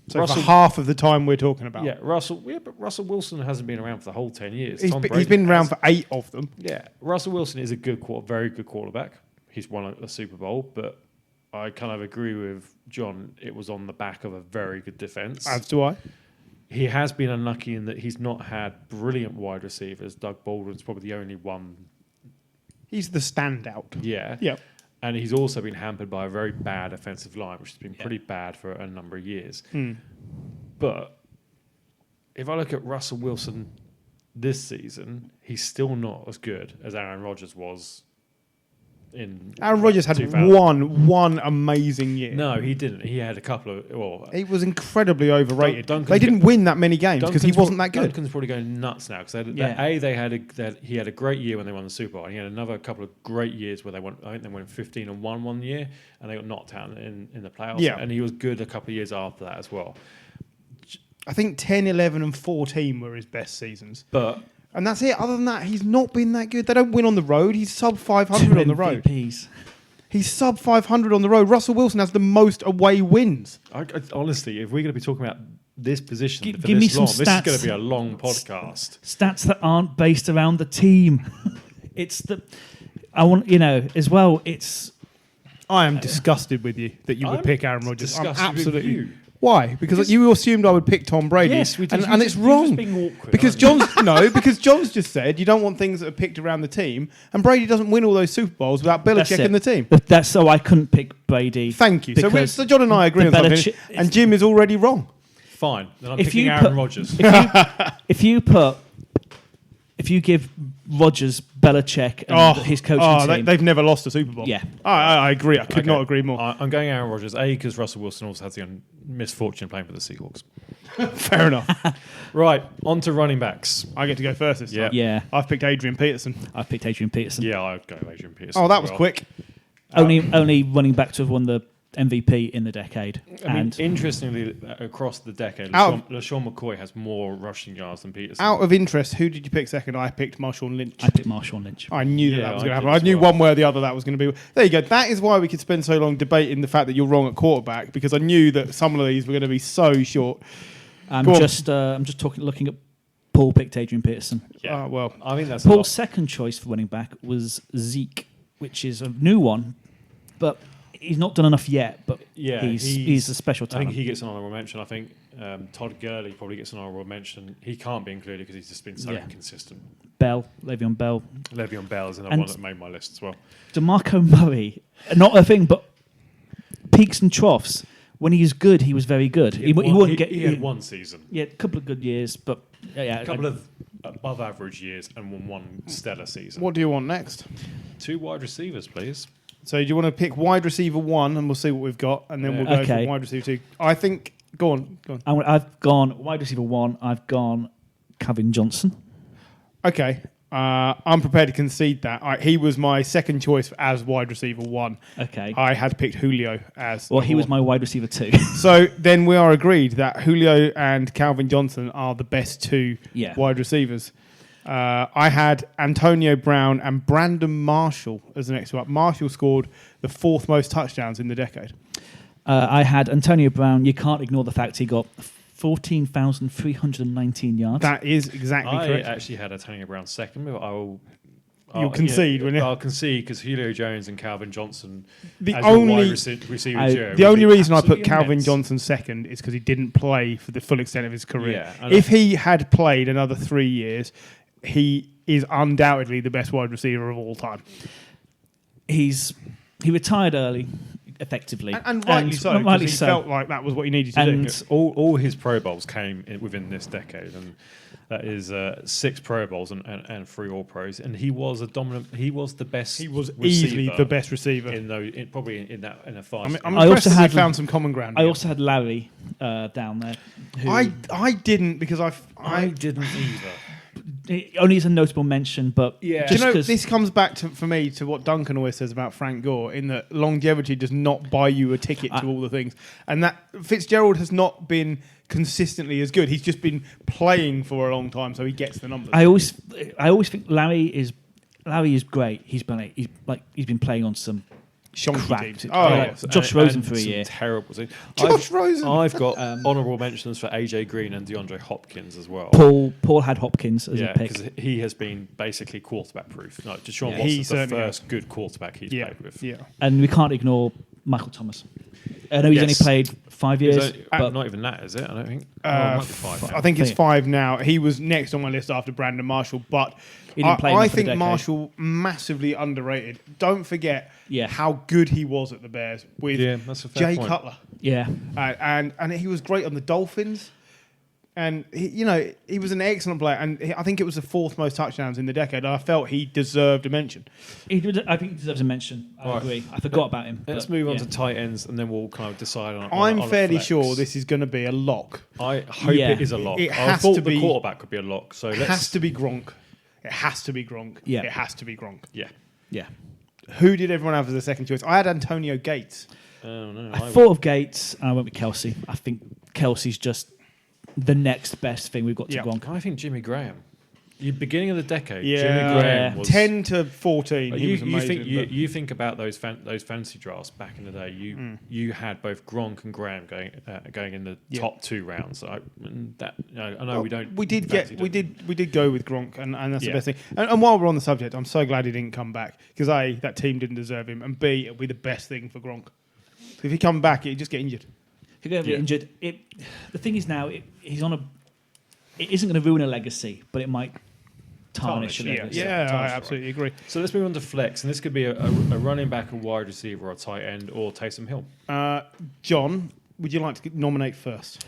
So Russell, for half of the time we're talking about. But Russell Wilson hasn't been around for the whole 10 years. He's been around for 8 of them. Yeah, Russell Wilson is a very good quarterback. He's won a Super Bowl, but I kind of agree with John. It was on the back of a very good defense. As do I. He has been unlucky in that he's not had brilliant wide receivers. Doug Baldwin's probably the only one. He's the standout. Yeah. Yep. And he's also been hampered by a very bad offensive line, which has been pretty bad for a number of years. But if I look at Russell Wilson this season, he's still not as good as Aaron Rodgers was. Aaron Rodgers had one amazing year. No, he didn't. He had a couple of. He was incredibly overrated. They didn't win that many games because he wasn't that good. Duncan's probably going nuts now because he had a great year when they won the Super Bowl. And he had another couple of great years where they won. I think they went 15-1 one year, and they got knocked out in the playoffs. Yeah. And he was good a couple of years after that as well. I think 10, 11, and 14 were his best seasons. And that's it. Other than that, he's not been that good. They don't win on the road. He's sub 500 on the road. He's sub 500 on the road. Russell Wilson has the most away wins. Honestly, if we're going to be talking about this position give me some this is stats. going to be a long podcast. Stats that aren't based around the team. As well, it's... I am disgusted with you that you would pick Aaron Rodgers. I'm absolutely... Why? Because you assumed I would pick Tom Brady. Yes, we did. And it's wrong. Just being awkward, because John's just said you don't want things that are picked around the team, and Brady doesn't win all those Super Bowls without Belichick in the team. That's so I couldn't pick Brady. Thank you. So John and I agree on something, and Jim is already wrong. Fine. Then I'm picking Aaron Rodgers. If you give Rodgers, Belichick, and his coaching team, they've never lost a Super Bowl. Yeah, I agree. I could not agree more. I'm going Aaron Rodgers, because Russell Wilson also has the misfortune of playing for the Seahawks. Fair enough. Right, on to running backs. I get to go first this time. Yeah. I've picked Adrian Peterson. I've picked Adrian Peterson. Yeah, I'd go Adrian Peterson. Oh, that was quick. Only running back to have won the MVP in the decade. I mean, interestingly, across the decade, LaShawn McCoy has more rushing yards than Peterson. Out of interest, who did you pick second? I picked Marshawn Lynch. I picked Marshawn Lynch. I knew that was going to happen. I knew one way or the other that was going to be. There you go. That is why we could spend so long debating the fact that you're wrong at quarterback, because I knew that some of these were going to be so short. I'm just looking at Paul picked Adrian Peterson. Yeah. Well, I mean that's Paul's second choice for running back was Zeke, which is a new one, but he's not done enough yet. But he's a special talent. I think he gets an honourable mention. I think Todd Gurley probably gets an honorable mention. He can't be included because he's just been so inconsistent. Le'Veon Bell. Le'Veon Bell is another one that made my list as well. DeMarco Murray, not a thing, but peaks and troughs. When he's good, he was very good. He had one season. Yeah, a couple of good years, but a couple of above average years and one stellar season. What do you want next? 2 wide receivers, please. So do you want to pick wide receiver 1 and we'll see what we've got, and then we'll go for wide receiver 2? I think. Go on. I've gone wide receiver 1. I've gone Calvin Johnson. Okay. I'm prepared to concede that. He was my second choice as wide receiver 1. Okay. I had picked Julio as. Well, he was my wide receiver 2. So then we are agreed that Julio and Calvin Johnson are the best 2 wide receivers. I had Antonio Brown and Brandon Marshall as the next one up. Marshall scored the 4th most touchdowns in the decade. I had Antonio Brown. You can't ignore the fact he got 14,319 yards. That is exactly correct. I actually had Antonio Brown second, but I'll concede, won't you? I'll concede because Julio Jones and Calvin Johnson the as only wide receiver duo. The only reason I put Calvin immense. Johnson second is because he didn't play for the full extent of his career. Yeah, if he had played another 3 years, he is undoubtedly the best wide receiver of all time. He retired early, effectively, and rightly so. Rightly so. Felt like that was what he needed to do. All his Pro Bowls came within this decade, and that is 6 Pro Bowls and 3 All Pros. And he was a dominant. He was the best. He was easily the best receiver probably in a 5. I'm impressed that we found some common ground. I also had Larry down there. I didn't because I didn't either. Only as a notable mention, but this comes back for me to what Duncan always says about Frank Gore, in that longevity does not buy you a ticket to all the things, and that Fitzgerald has not been consistently as good. He's just been playing for a long time, so he gets the numbers. I always think Larry is great. He's been playing on some shonky teams. Josh Rosen for a year. Terrible. Josh Rosen. I've got honourable mentions for AJ Green and DeAndre Hopkins as well. Paul had Hopkins as a pick. Because he has been basically quarterback proof. No, Deshaun Watson's the first good quarterback he's played with. Yeah, and we can't ignore Michael Thomas. I know he's only played 5 years, but not even that, is it? I don't think. It might be 5. I think it's 5 now. He was next on my list after Brandon Marshall, but I think Marshall massively underrated. Don't forget how good he was at the Bears with that's a fair Jay point. Cutler. Yeah, and he was great on the Dolphins. And he was an excellent player, and I think it was the 4th most touchdowns in the decade. I felt he deserved a mention. I think he deserves a mention. I agree. I forgot about him. Let's move on to tight ends, and then we'll kind of decide on. I'm fairly sure this is going to be a lock. I hope it is a lock. I thought the quarterback could be a lock. So it has to be Gronk. It has to be Gronk. Yeah. It has to be Gronk. Yeah. Who did everyone have as a second choice? I had Antonio Gates. Oh no! I thought of Gates, and I went with Kelsey. I think Kelsey's just the next best thing we've got to Gronk. I think Jimmy Graham. The beginning of the decade, Jimmy Graham was 10 to 14. He was amazing. You think about those fantasy drafts back in the day. You had both Gronk and Graham going in the top 2 rounds. I know we don't. We did go with Gronk, and that's the best thing. And while we're on the subject, I'm so glad he didn't come back, because A, that team didn't deserve him, and B, it'll be the best thing for Gronk. If he come back, he'd just get injured. He'll get injured. The thing is now, he's on a. It isn't going to ruin a legacy, but it might tarnish a legacy. Yeah, I absolutely agree. So let's move on to flex, and this could be a running back, a wide receiver, or a tight end, or Taysom Hill. John, would you like to nominate first?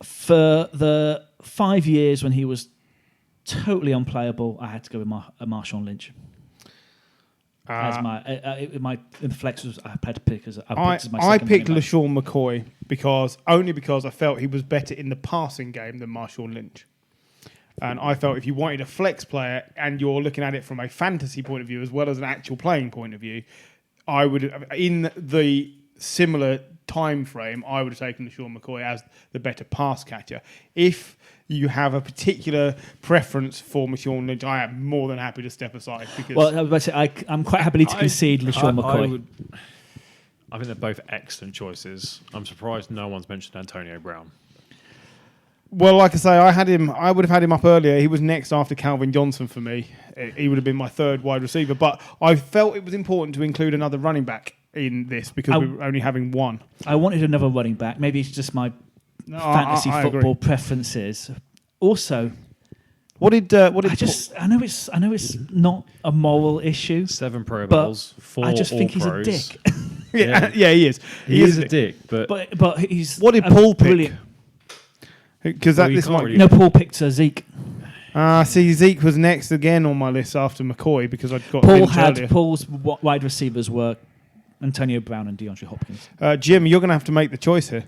For the 5 years when he was totally unplayable, I had to go with Marshawn Lynch. As my flex was, I had to pick as my second. I picked LaShawn McCoy because I felt he was better in the passing game than Marshawn Lynch. And I felt if you wanted a flex player and you're looking at it from a fantasy point of view as well as an actual playing point of view, I would, in the similar time frame, I would have taken LaShawn McCoy as the better pass catcher. If you have a particular preference for LaShawn Lynch, I am more than happy to step aside. Because I was about to say, I'm quite happy to concede LaShawn McCoy. I think they're both excellent choices. I'm surprised no one's mentioned Antonio Brown. Well, like I say, I would have had him up earlier. He was next after Calvin Johnson for me. He would have been my third wide receiver. But I felt it was important to include another running back in this because we were only having one. I wanted another running back. Maybe it's just my fantasy football preferences. Also, what did I know it's not a moral issue. 7 Pro Bowls, 4 I just think All-Pros. he's a dick. yeah, he is. He is a dick. But he's what did Paul pick? Brilliant. Because Paul picked Zeke. See, Zeke was next again on my list after McCoy because I'd got Paul's wide receivers were Antonio Brown and DeAndre Hopkins. Jim, you're going to have to make the choice here.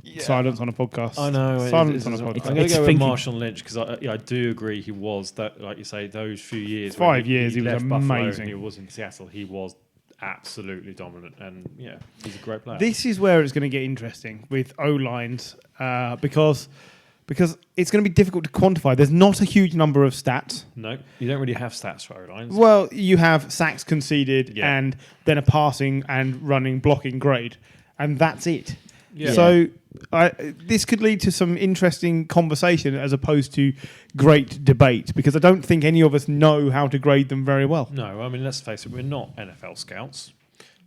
Yeah. Silence on a podcast. I know. Silence on a podcast. I'm going to go with Marshawn Lynch because I do agree he was that, like you say, those few years. 5 years, he was left amazing. Buffalo and he was in Seattle. He was absolutely dominant, and he's a great player. This is where it's going to get interesting with O-lines because it's going to be difficult to quantify. There's not a huge number of stats. No, you don't really have stats for O-lines. Well, you have sacks conceded and then a passing and running blocking grade, and that's it. Yeah. So this could lead to some interesting conversation as opposed to great debate because I don't think any of us know how to grade them very well. No, I mean, let's face it, we're not NFL scouts.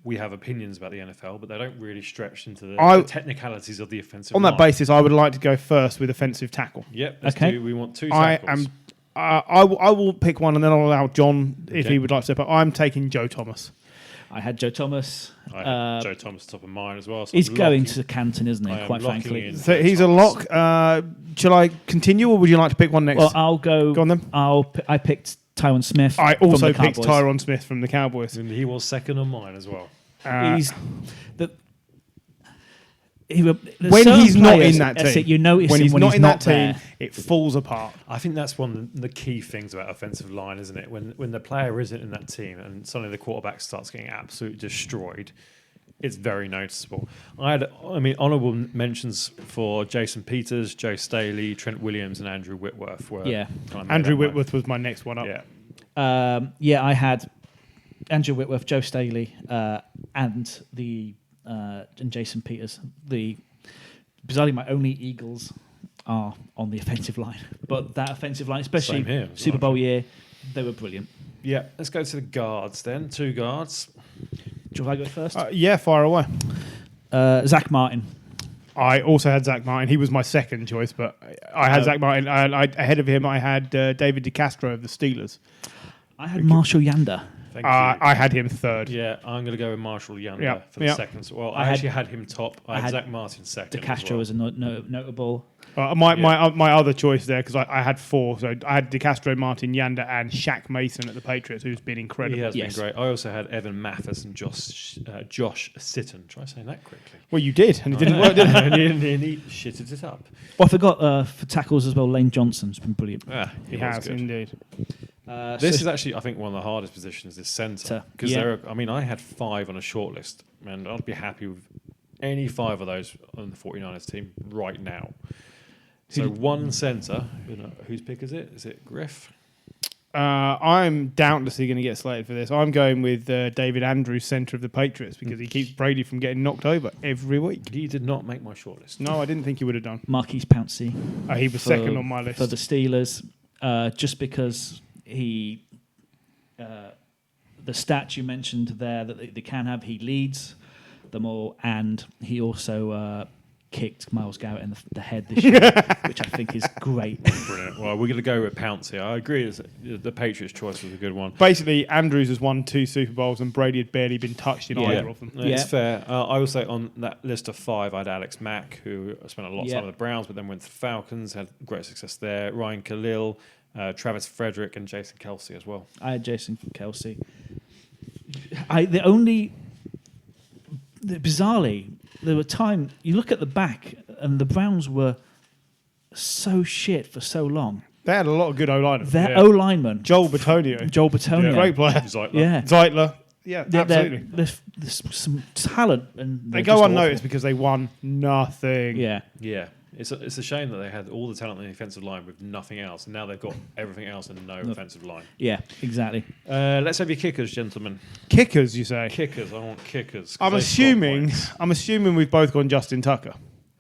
We have opinions about the NFL, but they don't really stretch into the technicalities of the offensive line. On that basis, I would like to go first with offensive tackle. Yep, we want 2 tackles. I will pick one and then I'll allow John if he would like to step up. I'm taking Joe Thomas. I had Joe Thomas. I had Joe Thomas top of mine as well. So he's going to Canton, isn't he? Quite frankly. So he's a lock. Shall I continue, or would you like to pick one next? Well, I'll go. Go on then. I picked Tyron Smith. I also picked Tyron Smith from the Cowboys, and he was second on mine as well. When he's not in that team, you notice when he's not in that team, there. it falls apart. I think that's one of the key things about offensive line, isn't it? When the player isn't in that team and suddenly the quarterback starts getting absolutely destroyed, it's very noticeable. Honourable mentions for Jason Peters, Joe Staley, Trent Williams, and Andrew Whitworth. Andrew Whitworth was my next one up. Yeah, I had Andrew Whitworth, Joe Staley, and Jason Peters. Bizarrely, my only Eagles are on the offensive line, but that offensive line, especially Super Bowl year, they were brilliant. Yeah, let's go to the guards then. 2 guards. Do you want to go first? Fire away. Zach Martin. I also had Zach Martin. He was my second choice, but I had Zach Martin. Ahead of him, I had David DeCastro of the Steelers. I had Marshall Yanda. Thank you. I had him third. Yeah, I'm going to go with Marshall Yanda for the second. Well, I actually had him top. I had Zach Martin second. DeCastro was a notable. My other choice there, because I had 4. So I had DeCastro, Martin, Yanda, and Shaq Mason at the Patriots, who's been incredible. He has been great. I also had Evan Mathis and Josh Sitton. Try saying that quickly. Well, you did, and it didn't work, did it? and he shitted it up. Well, I forgot for tackles as well, Lane Johnson's been brilliant. He has, indeed. This is actually, I think, one of the hardest positions, is centre. Because I had 5 on a short list, and I'd be happy with any 5 of those on the 49ers team right now. So one centre, whose pick is it? Is it Griff? I'm doubtlessly going to get slated for this. I'm going with David Andrews, centre of the Patriots, because he keeps Brady from getting knocked over every week. He did not make my shortlist. No, I didn't think he would have done. Marquise Pouncey. He was second on my list. For the Steelers, just because he... the stats you mentioned there that they can have, he leads them all, and he also kicked Myles Garrett in the head this year, which I think is great. Brilliant. Well, we're going to go with Pounce here. I agree. The Patriots' choice was a good one. Basically, Andrews has won 2 Super Bowls and Brady had barely been touched in either of them. It's fair. I will say on that list of 5, I had Alex Mack, who spent a lot of time with the Browns, but then went to the Falcons, had great success there. Ryan Khalil, Travis Frederick, and Jason Kelsey as well. I had Jason Kelsey. Bizarrely, there were time you look at the back, and the Browns were so shit for so long. They had a lot of good O-linemen. Their O-lineman, Joel Batonio. Great player. Zeitler. Yeah, absolutely. There's some talent, and they go unnoticed because they won nothing. Yeah. It's a shame that they had all the talent on the offensive line with nothing else, and now they've got everything else and no offensive line. Yeah, exactly. Let's have your kickers, gentlemen. Kickers, you say? Kickers. I want kickers. I'm assuming we've both gone Justin Tucker.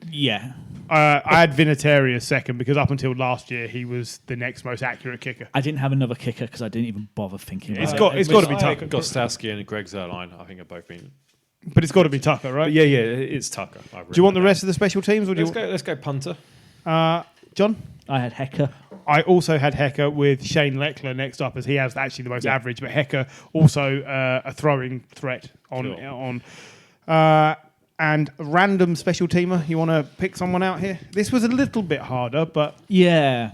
Yeah. I had Vinatieri as second because up until last year he was the next most accurate kicker. I didn't have another kicker because I didn't even bother thinking about it. It's got to be Tucker. Gostowski and Greg Zuerlein, I think, have both been. But it's got to be Tucker, right? But yeah, it's Tucker. Do you want the rest of the special teams? Or Let's go punter. John? I had Hecker. I also had Hecker with Shane Leckler next up, as he has actually the most average, but Hecker also a throwing threat on. And a random special teamer. You want to pick someone out here? This was a little bit harder, but yeah.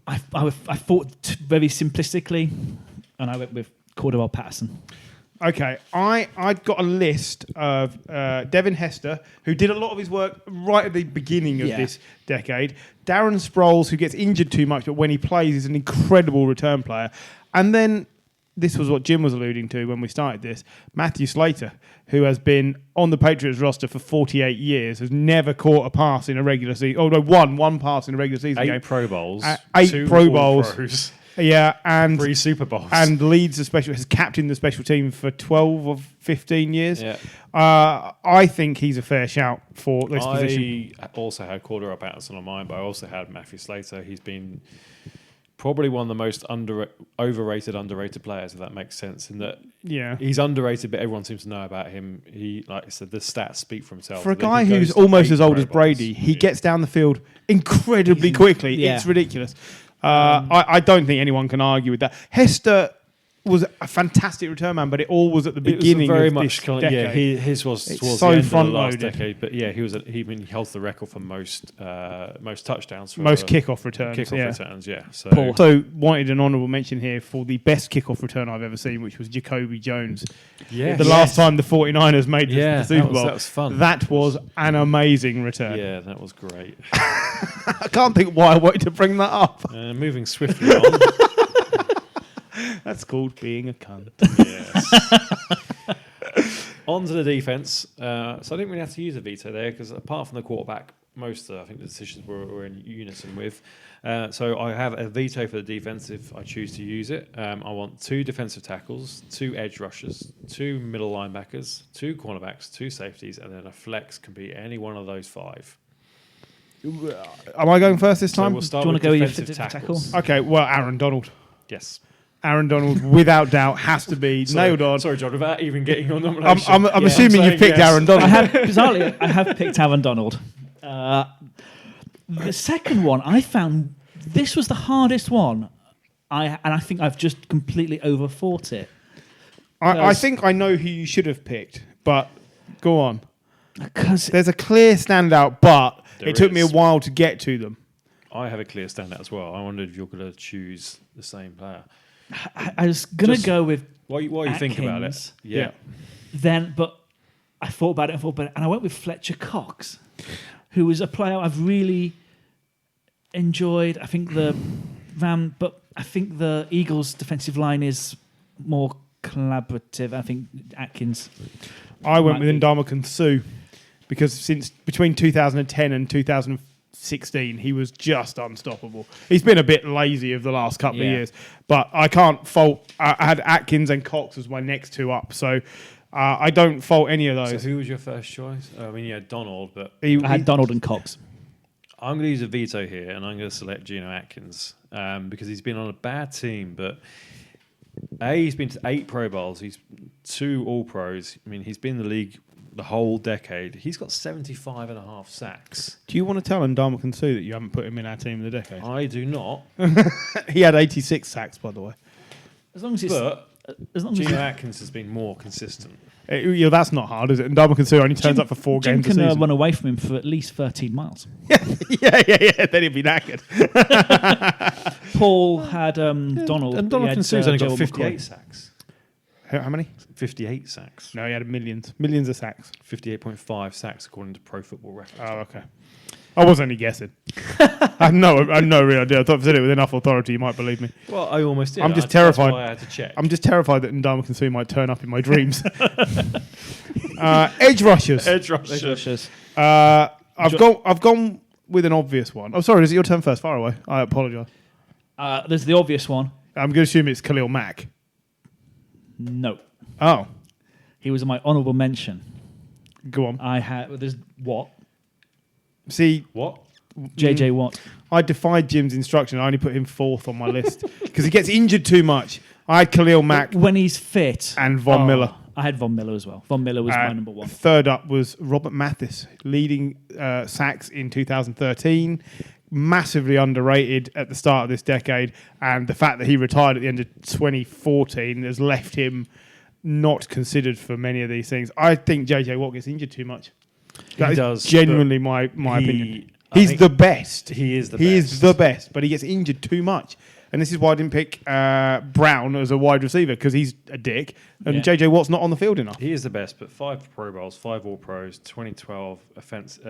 I thought very simplistically, and I went with Cordell Patterson. Okay, I'd got a list of Devin Hester, who did a lot of his work right at the beginning of this decade. Darren Sproles, who gets injured too much, but when he plays, is an incredible return player. And then, this was what Jim was alluding to when we started this, Matthew Slater, who has been on the Patriots roster for 48 years, has never caught a pass in a regular season. Oh, no, one pass in a regular season game. 8 Pro Bowls. 8 Pro Bowls. Pros. Yeah, and 3 Super Bowls, and leads the special, has captained the special team for 12 or 15 years. Yeah. I think he's a fair shout for this position. I also had Cordell Patterson on mine, but I also had Matthew Slater. He's been probably one of the most overrated, underrated players, if that makes sense. In that, he's underrated, but everyone seems to know about him. He, like I said, the stats speak for himself. For a guy who's almost as old as Brady, he gets down the field incredibly quickly. Yeah. It's ridiculous. I don't think anyone can argue with that. Hester was a fantastic return man, but it all was at the beginning very of much this decade. Yeah, his was towards so the end front of the last loaded. decade. But yeah, he holds the record for most touchdowns, for most kickoff returns. Returns, yeah. So also wanted an honourable mention here for the best kickoff return I've ever seen, which was Jacoby Jones. Yeah, the last time the 49ers made the Super Bowl. That was fun. That was an amazing return. Yeah, that was great. I can't think why I wanted to bring that up. Moving swiftly on. That's called being a cunt. Yes. On to the defense. So I didn't really have to use a veto there because apart from the quarterback, most I think the decisions were in unison with. So I have a veto for the defense if I choose to use it. I want 2 defensive tackles, 2 edge rushers, 2 middle linebackers, 2 cornerbacks, 2 safeties, and then a flex can be any one of those 5. Am I going first this time? So we'll start Do you with want to go defensive with your tackles. Okay, well, Aaron Donald. Yes. Aaron Donald, without doubt, has to be nailed on. Sorry, John, without even getting your nomination. I'm assuming you've picked Aaron Donald. I have picked Aaron Donald. The second one, I found this was the hardest one. I think I've just completely overthought it. I think I know who you should have picked, but go on. Because there's a clear standout, but it took me a is. while to get to them. I have a clear standout as well. I wondered if you're going to choose the same player. I was going to go with while you think about it. Yeah. Then, but I thought about it and I went with Fletcher Cox, who was a player I've really enjoyed. I think the Eagles' defensive line is more collaborative. I think Atkins. I went with Ndamukong Suh because since between 2010 and 2016, he was just unstoppable. He's been a bit lazy of the last couple of years, but I can't fault. I had Atkins and Cox as my next 2 up, so I don't fault any of those. So who was your first choice? I mean, you had Donald, but I had Donald and Cox. I'm going to use a veto here, and I'm going to select Geno Atkins because he's been on a bad team, but He's been to 8 Pro Bowls. He's 2 All-Pros. I mean, he's been in the league the whole decade. He's got 75.5 sacks. Do you want to tell Ndamukong Suh that you haven't put him in our team of the decade? I do not. He had 86 sacks, by the way. As long as it's... But as long as Geno Atkins has been more consistent. That's not hard, is it? Ndamukong Suh only turns up for 4 Jim games a can season. run away from him for at least 13 miles. yeah. Then he'd be knackered. Paul had Donald. And but he Ndamukong had, Suh's only got Joe 58 McCoy. sacks. How many? 58 sacks. No, he had millions of sacks. 58.5 sacks according to Pro Football Reference. Oh, okay. I was only guessing. I had no real idea. I thought if I said it with enough authority, you might believe me. Well, I almost did. I'm just terrified. That's why I had to check. I'm just terrified that Ndamukong Suh might turn up in my dreams. Edge rushers. Edge rushers. I've gone with an obvious one. Oh, sorry. Is it your turn first? Far away. I apologise. There's the obvious one. I'm going to assume it's Khalil Mack. No. Oh, He was in my honourable mention. go on. There's Watt. See, What? JJ Watt. I defied Jim's instruction. I only put him 4th on my list because he gets injured too much. I had Khalil Mack When he's fit. and Von Miller. I had Von Miller as well. Von Miller was my number one. Third up was Robert Mathis, leading sacks in 2013. Massively underrated at the start of this decade, and the fact that he retired at the end of 2014 has left him not considered for many of these things. I think JJ Watt gets injured too much. That is genuinely my opinion. He's the best. He is the He best. is the best, but he gets injured too much. And this is why I didn't pick Brown as a wide receiver, because he's a dick, and Yeah. JJ Watt's not on the field enough. He is the best, but 5 Pro Bowls, 5 All-Pros, 2012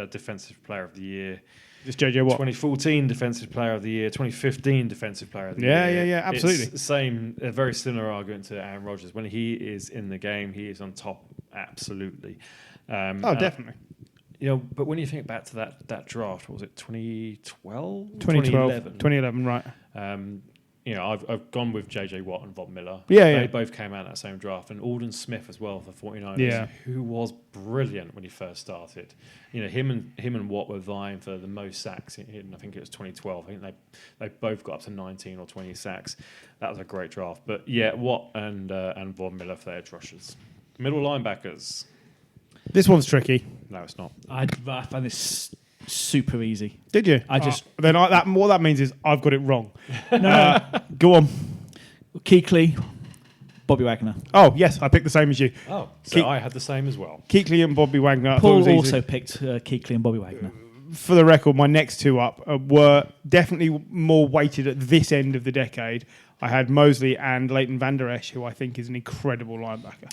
Defensive Player of the Year, Just JJ Watt. 2014 Defensive Player of the Year, 2015 Defensive Player of the Year. Yeah, absolutely. It's a very similar argument to Aaron Rodgers. When he is in the game, he is on top, absolutely. Definitely. But when you think back to that draft, what was it 2012? 2011, right. I've gone with JJ Watt and Von Miller. Yeah. They both came out in that same draft, and Alden Smith as well for 49ers, Yeah. who was brilliant when he first started. Him and Watt were vying for the most sacks in I think it was 2012. I think they both got up to 19 or 20 sacks. That was a great draft. But yeah, Watt and Von Miller for their edge rushers. Middle linebackers. This one's tricky. No, it's not. I found this super easy. Did you? I just- what that means is I've got it wrong. Go on. Kuechly, Bobby Wagner. Oh yes, I picked the same as you. Oh, so Keep- I had the same as well. Kuechly and Bobby Wagner. I thought it Paul was easy. also picked Kuechly and Bobby Wagner. For the record, my next 2 up were definitely more weighted at this end of the decade. I had Mosley and Leighton Vander Esch, who I think is an incredible linebacker.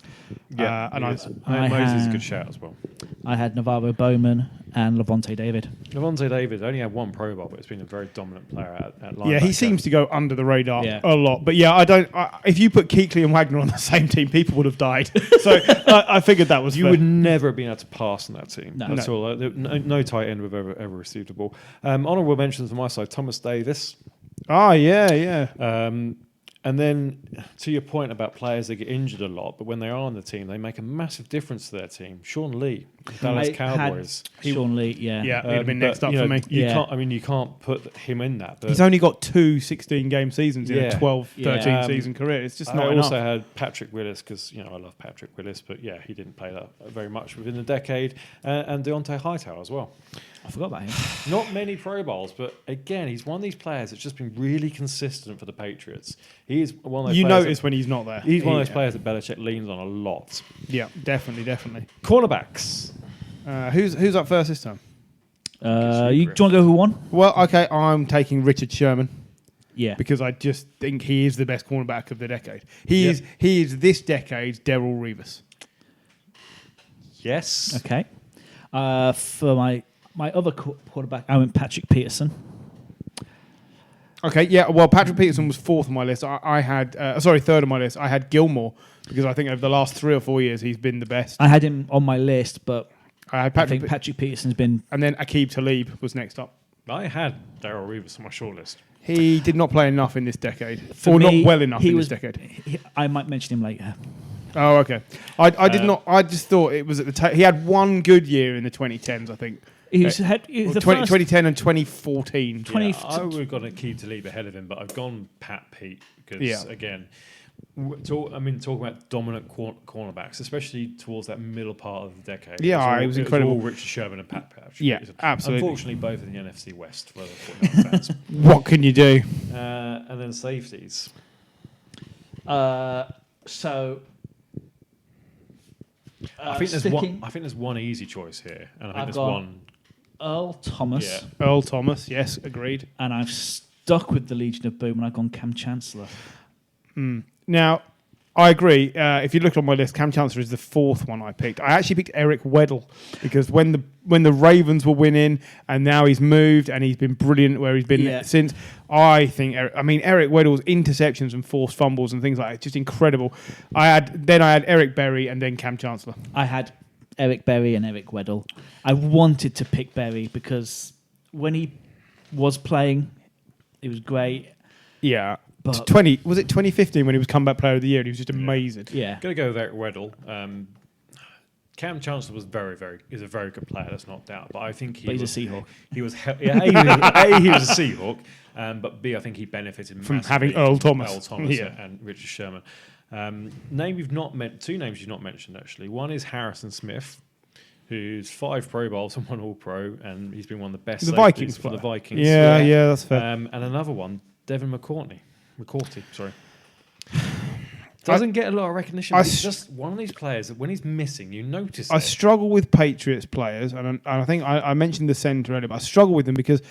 And he is. I Moses is a had- good shout as well. I had Navarro Bowman and Levante David. Levante David only had 1 Pro Bowl, but it's been a very dominant player at linebacker. Yeah, he seems to go under the radar Yeah. a lot. But yeah, if you put Kuechly and Wagner on the same team, people would have died. So I figured that was You fair. would never have been able to pass on that team. No. That's all. No tight end would have ever received a ball. Honourable mentions from my side: Thomas Davis. Oh, yeah. And then to your point about players that get injured a lot, but when they are on the team, they make a massive difference to their team. Sean Lee, Dallas I Cowboys. had Sean Lee, Yeah, he'd have been next up for me. You can't put him in that. But He's only got 2 16-game seasons in a Yeah. 12, 13 Yeah. season career. It's just I not also enough. had Patrick Willis because I love Patrick Willis, but yeah, he didn't play that very much within the decade, and Deontay Hightower as well. I forgot about him. Not many Pro Bowls, but again, he's one of these players that's just been really consistent for the Patriots. He is one of those. You players notice when he's not there. he's one of those players that Belichick leans on a lot. Yeah, definitely. Cornerbacks. Who's up first this time? Do you want to go who won? Well, okay, I'm taking Richard Sherman Yeah. because I just think he is the best cornerback of the decade. He Yep. is this decade's Darrell Revis. Yes. Okay. For my other quarterback, I went Patrick Peterson. Okay, yeah. Well, Patrick Peterson was 4th on my list. I had 3rd on my list. I had Gilmore because I think over the last 3 or 4 years he's been the best. I had him on my list, but I had I think Patrick Peterson's been... and then Aqib Talib was next up. I had Darrell Revis on my shortlist. He did not play enough in this decade, For or me, not well enough he in was- this decade. I might mention him later. Oh, okay. I did not. I just thought it was at the he had one good year in the 2010s, I think. He was he was the 2010 and 2014. 20 I would have got a key to leave ahead of him, but I've gone Pat Pete because Yeah. again, Talking about dominant cornerbacks, especially towards that middle part of the decade. Yeah, it was incredible. All Richard Sherman and Pat Patch. Yeah, absolutely. Unfortunately, both in the NFC West for the 49 fans. What can you do? And then safeties. So I think there's one easy choice here, and I think I've there's got one. Earl Thomas. Yeah. Earl Thomas, yes, agreed. And I've stuck with the Legion of Boom, and I've gone Cam Chancellor. Now, I agree. If you look on my list, Cam Chancellor is the fourth one I picked. I actually picked Eric Weddle because when the Ravens were winning, and now he's moved and he's been brilliant where he's been since. I think Eric Weddle's interceptions and forced fumbles and things like that, just incredible. I had Eric Berry and then Cam Chancellor. I had Eric Berry and Eric Weddle. I wanted to pick Berry because when he was playing, it was great. Yeah. But 2015 when he was comeback player of the year and he was just amazing. Yeah. Going to go with Eric Weddle. Cam Chancellor was is a very good player, that's not doubt. But I think he's a Seahawk. He was A, he was a Seahawk, but B, I think he benefited from massively having Earl Thomas, and Richard Sherman. Two names you've not mentioned actually. One is Harrison Smith, who's 5 Pro Bowls and 1 All-Pro, and he's been one of the best Vikings for the Vikings. Yeah, that's fair. And another one, Devin McCourty. Sorry. Doesn't get a lot of recognition. He's just one of these players that when he's missing, you notice. I struggle with Patriots players, and I think I mentioned the centre earlier, but I struggle with them because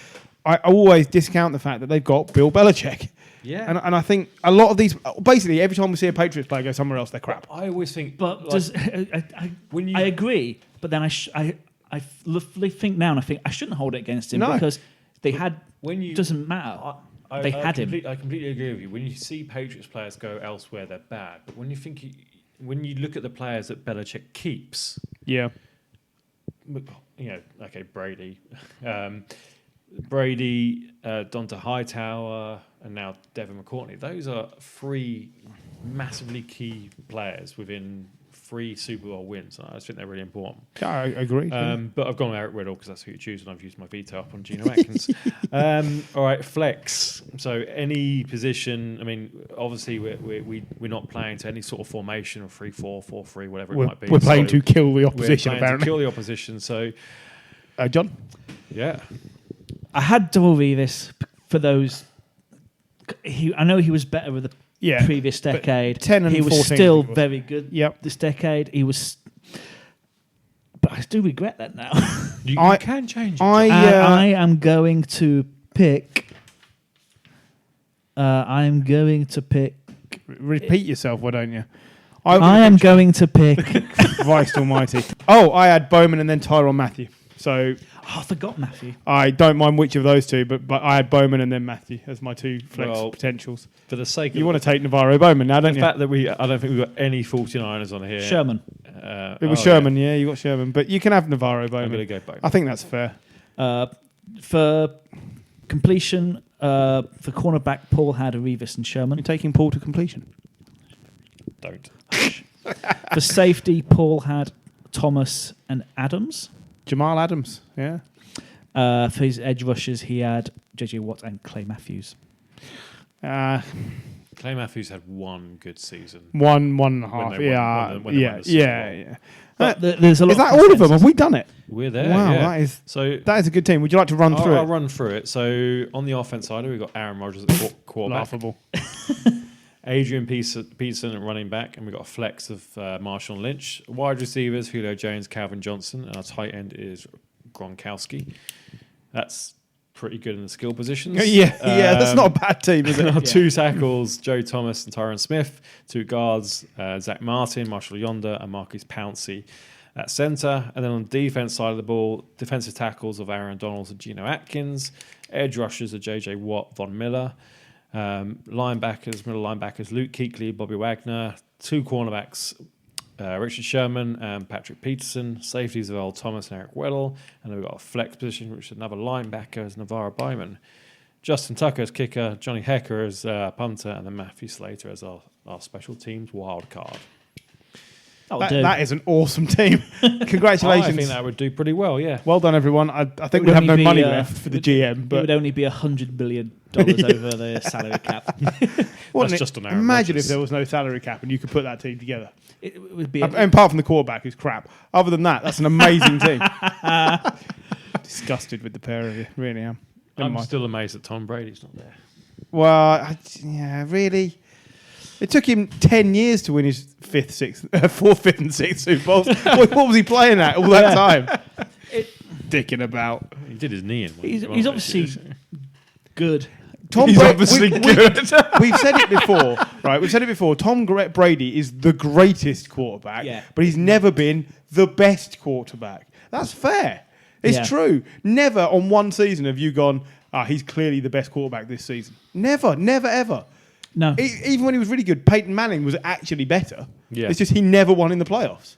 I always discount the fact that they've got Bill Belichick. Yeah. And I think a lot of these, basically, every time we see a Patriots player go somewhere else, they're crap. I always think. But I agree, but then I think now and I think I shouldn't hold it against him because they had. Doesn't matter. They had him. I completely agree with you. When you see Patriots players go elsewhere, they're bad. But when you look at the players that Belichick keeps, Brady, Donta Hightower, and now Devin McCourty. Those are 3 massively key players within 3 Super Bowl wins. I just think they're really important. Yeah, I agree. But I've gone with Eric Weddle because that's who you choose, and I've used my veto up on Geno Atkins. All right, flex. So any position. I mean, obviously we're not playing to any sort of formation or 3-4, 4-3, whatever it might be. We're playing to kill the opposition. We're playing to kill the opposition. So, John. Yeah, I had Double Revis for those. I know he was better with the previous decade. 10 and he was 14 still very good. Yep. This decade he was, but I do regret that now. you can change it. I am going to pick. Repeat yourself, why don't you? I am going to pick. Christ Almighty! Oh, I had Bowman and then Tyrann Mathieu. So I forgot Matthew. I don't mind which of those two, but I had Bowman and then Matthew as my 2 flex potentials. For the sake of you want to take Navarro Bowman now, don't you? The fact that I don't think we've got any 49ers on here. Sherman. It was Sherman, yeah, you got Sherman, but you can have Navarro Bowman. I'm going to go Bowman. I think that's fair. For completion, for cornerback, Paul had Revis and Sherman. You're taking Paul to completion. Don't. For safety, Paul had Thomas and Adams. Jamal Adams, yeah. For his edge rushers, he had J.J. Watt and Clay Matthews. Clay Matthews had 1 good season. 1.5, yeah. There's a lot. Is that all of them? Have we done it? We're there. Wow, yeah. that is a good team. Would you like to run through it? I'll run through it. So on the offense side, we've got Aaron Rodgers at quarterback. Laughable. Adrian Peterson at running back, and we've got a flex of Marshawn Lynch. Wide receivers, Julio Jones, Calvin Johnson, and our tight end is Gronkowski. That's pretty good in the skill positions. That's not a bad team, is it? Our 2 tackles, Joe Thomas and Tyron Smith. 2 guards, Zach Martin, Marshall Yonder, and Marcus Pouncey at centre. And then on the defense side of the ball, defensive tackles of Aaron Donald and Geno Atkins. Edge rushers are J.J. Watt, Von Miller. Middle linebackers, Luke Kuechly, Bobby Wagner. 2 cornerbacks, Richard Sherman and Patrick Peterson. Safeties of Earl Thomas and Eric Weddle. And then we've got a flex position, which is another linebacker, is Navarro Bowman. Justin Tucker as kicker, Johnny Hecker as punter, and then Matthew Slater as our special teams wild card. That is an awesome team. Congratulations. I think that would do pretty well, yeah. Well done, everyone. I think would we have no only be, money left for the GM. It But would only be $100 million over the salary cap. Wouldn't just it? on Aaron Imagine Rodgers. if there was no salary cap and you could put that team together. It would be. And apart from the quarterback, who's crap. Other than that, that's an amazing team. Disgusted with the pair of you. Really am. Never I'm mind. still amazed that Tom Brady's not there. Well, really. It took him 10 years to win his fourth, fifth, and sixth Super Bowls. what was he playing at all that time? Dicking about. He did his knee in one. He's obviously good. Tom He's Brady, obviously good. We've said it before, right? We've said it before. Tom Brady is the greatest quarterback, but he's never been the best quarterback. That's fair. It's true. Never on one season have you gone, he's clearly the best quarterback this season. Never, ever. No. Even when he was really good, Peyton Manning was actually better. Yeah. It's just he never won in the playoffs.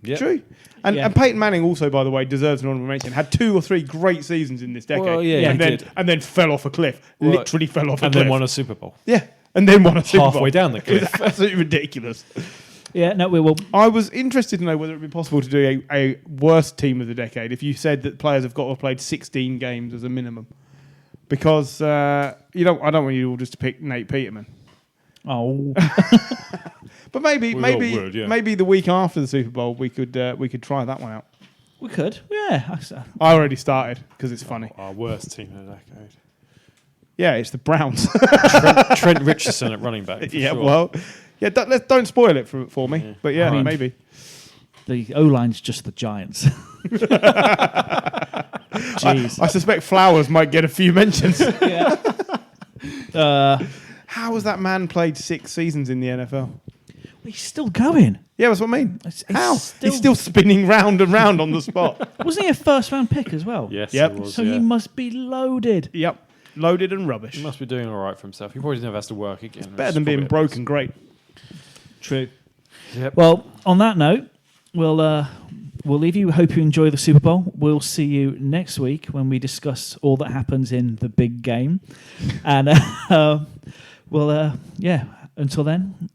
Yep. True. And Peyton Manning also, by the way, deserves an honourable mention. Had 2 or 3 great seasons in this decade. Well, yeah, and then fell off a cliff. Literally fell off a cliff. And then won a Super Bowl. Yeah. And then won a Super Bowl. Halfway down the cliff. It was absolutely ridiculous. Yeah, no, we will. I was interested to know whether it would be possible to do a worst team of the decade if you said that players have got to have played 16 games as a minimum. Because I don't want you all just to pick Nate Peterman. Oh. But maybe would, the week after the Super Bowl we could try that one out. We could. Yeah. I already started because it's funny. Our worst team of the decade. Yeah, it's the Browns. Trent Richardson at running back. Yeah, sure. well, yeah. Don't spoil it for me. Yeah. But yeah, I mean, maybe. The O-line's just the Giants. Jeez. I suspect Flowers might get a few mentions. Yeah. How has that man played 6 seasons in the NFL? He's still going. Yeah, that's what I mean. How? Still, He's still spinning round and round on the spot. Wasn't he a first-round pick as well? Yes, Yep. he was, So he must be loaded. Yep. Loaded and rubbish. He must be doing all right for himself. He probably never has to work again. Better than being broken great. True. Yep. Well, on that note, we'll leave you. Hope you enjoy the Super Bowl. We'll see you next week when we discuss all that happens in the big game. And until then,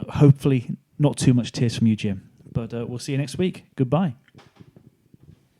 hopefully not too much tears from you, Jim. But we'll see you next week. Goodbye.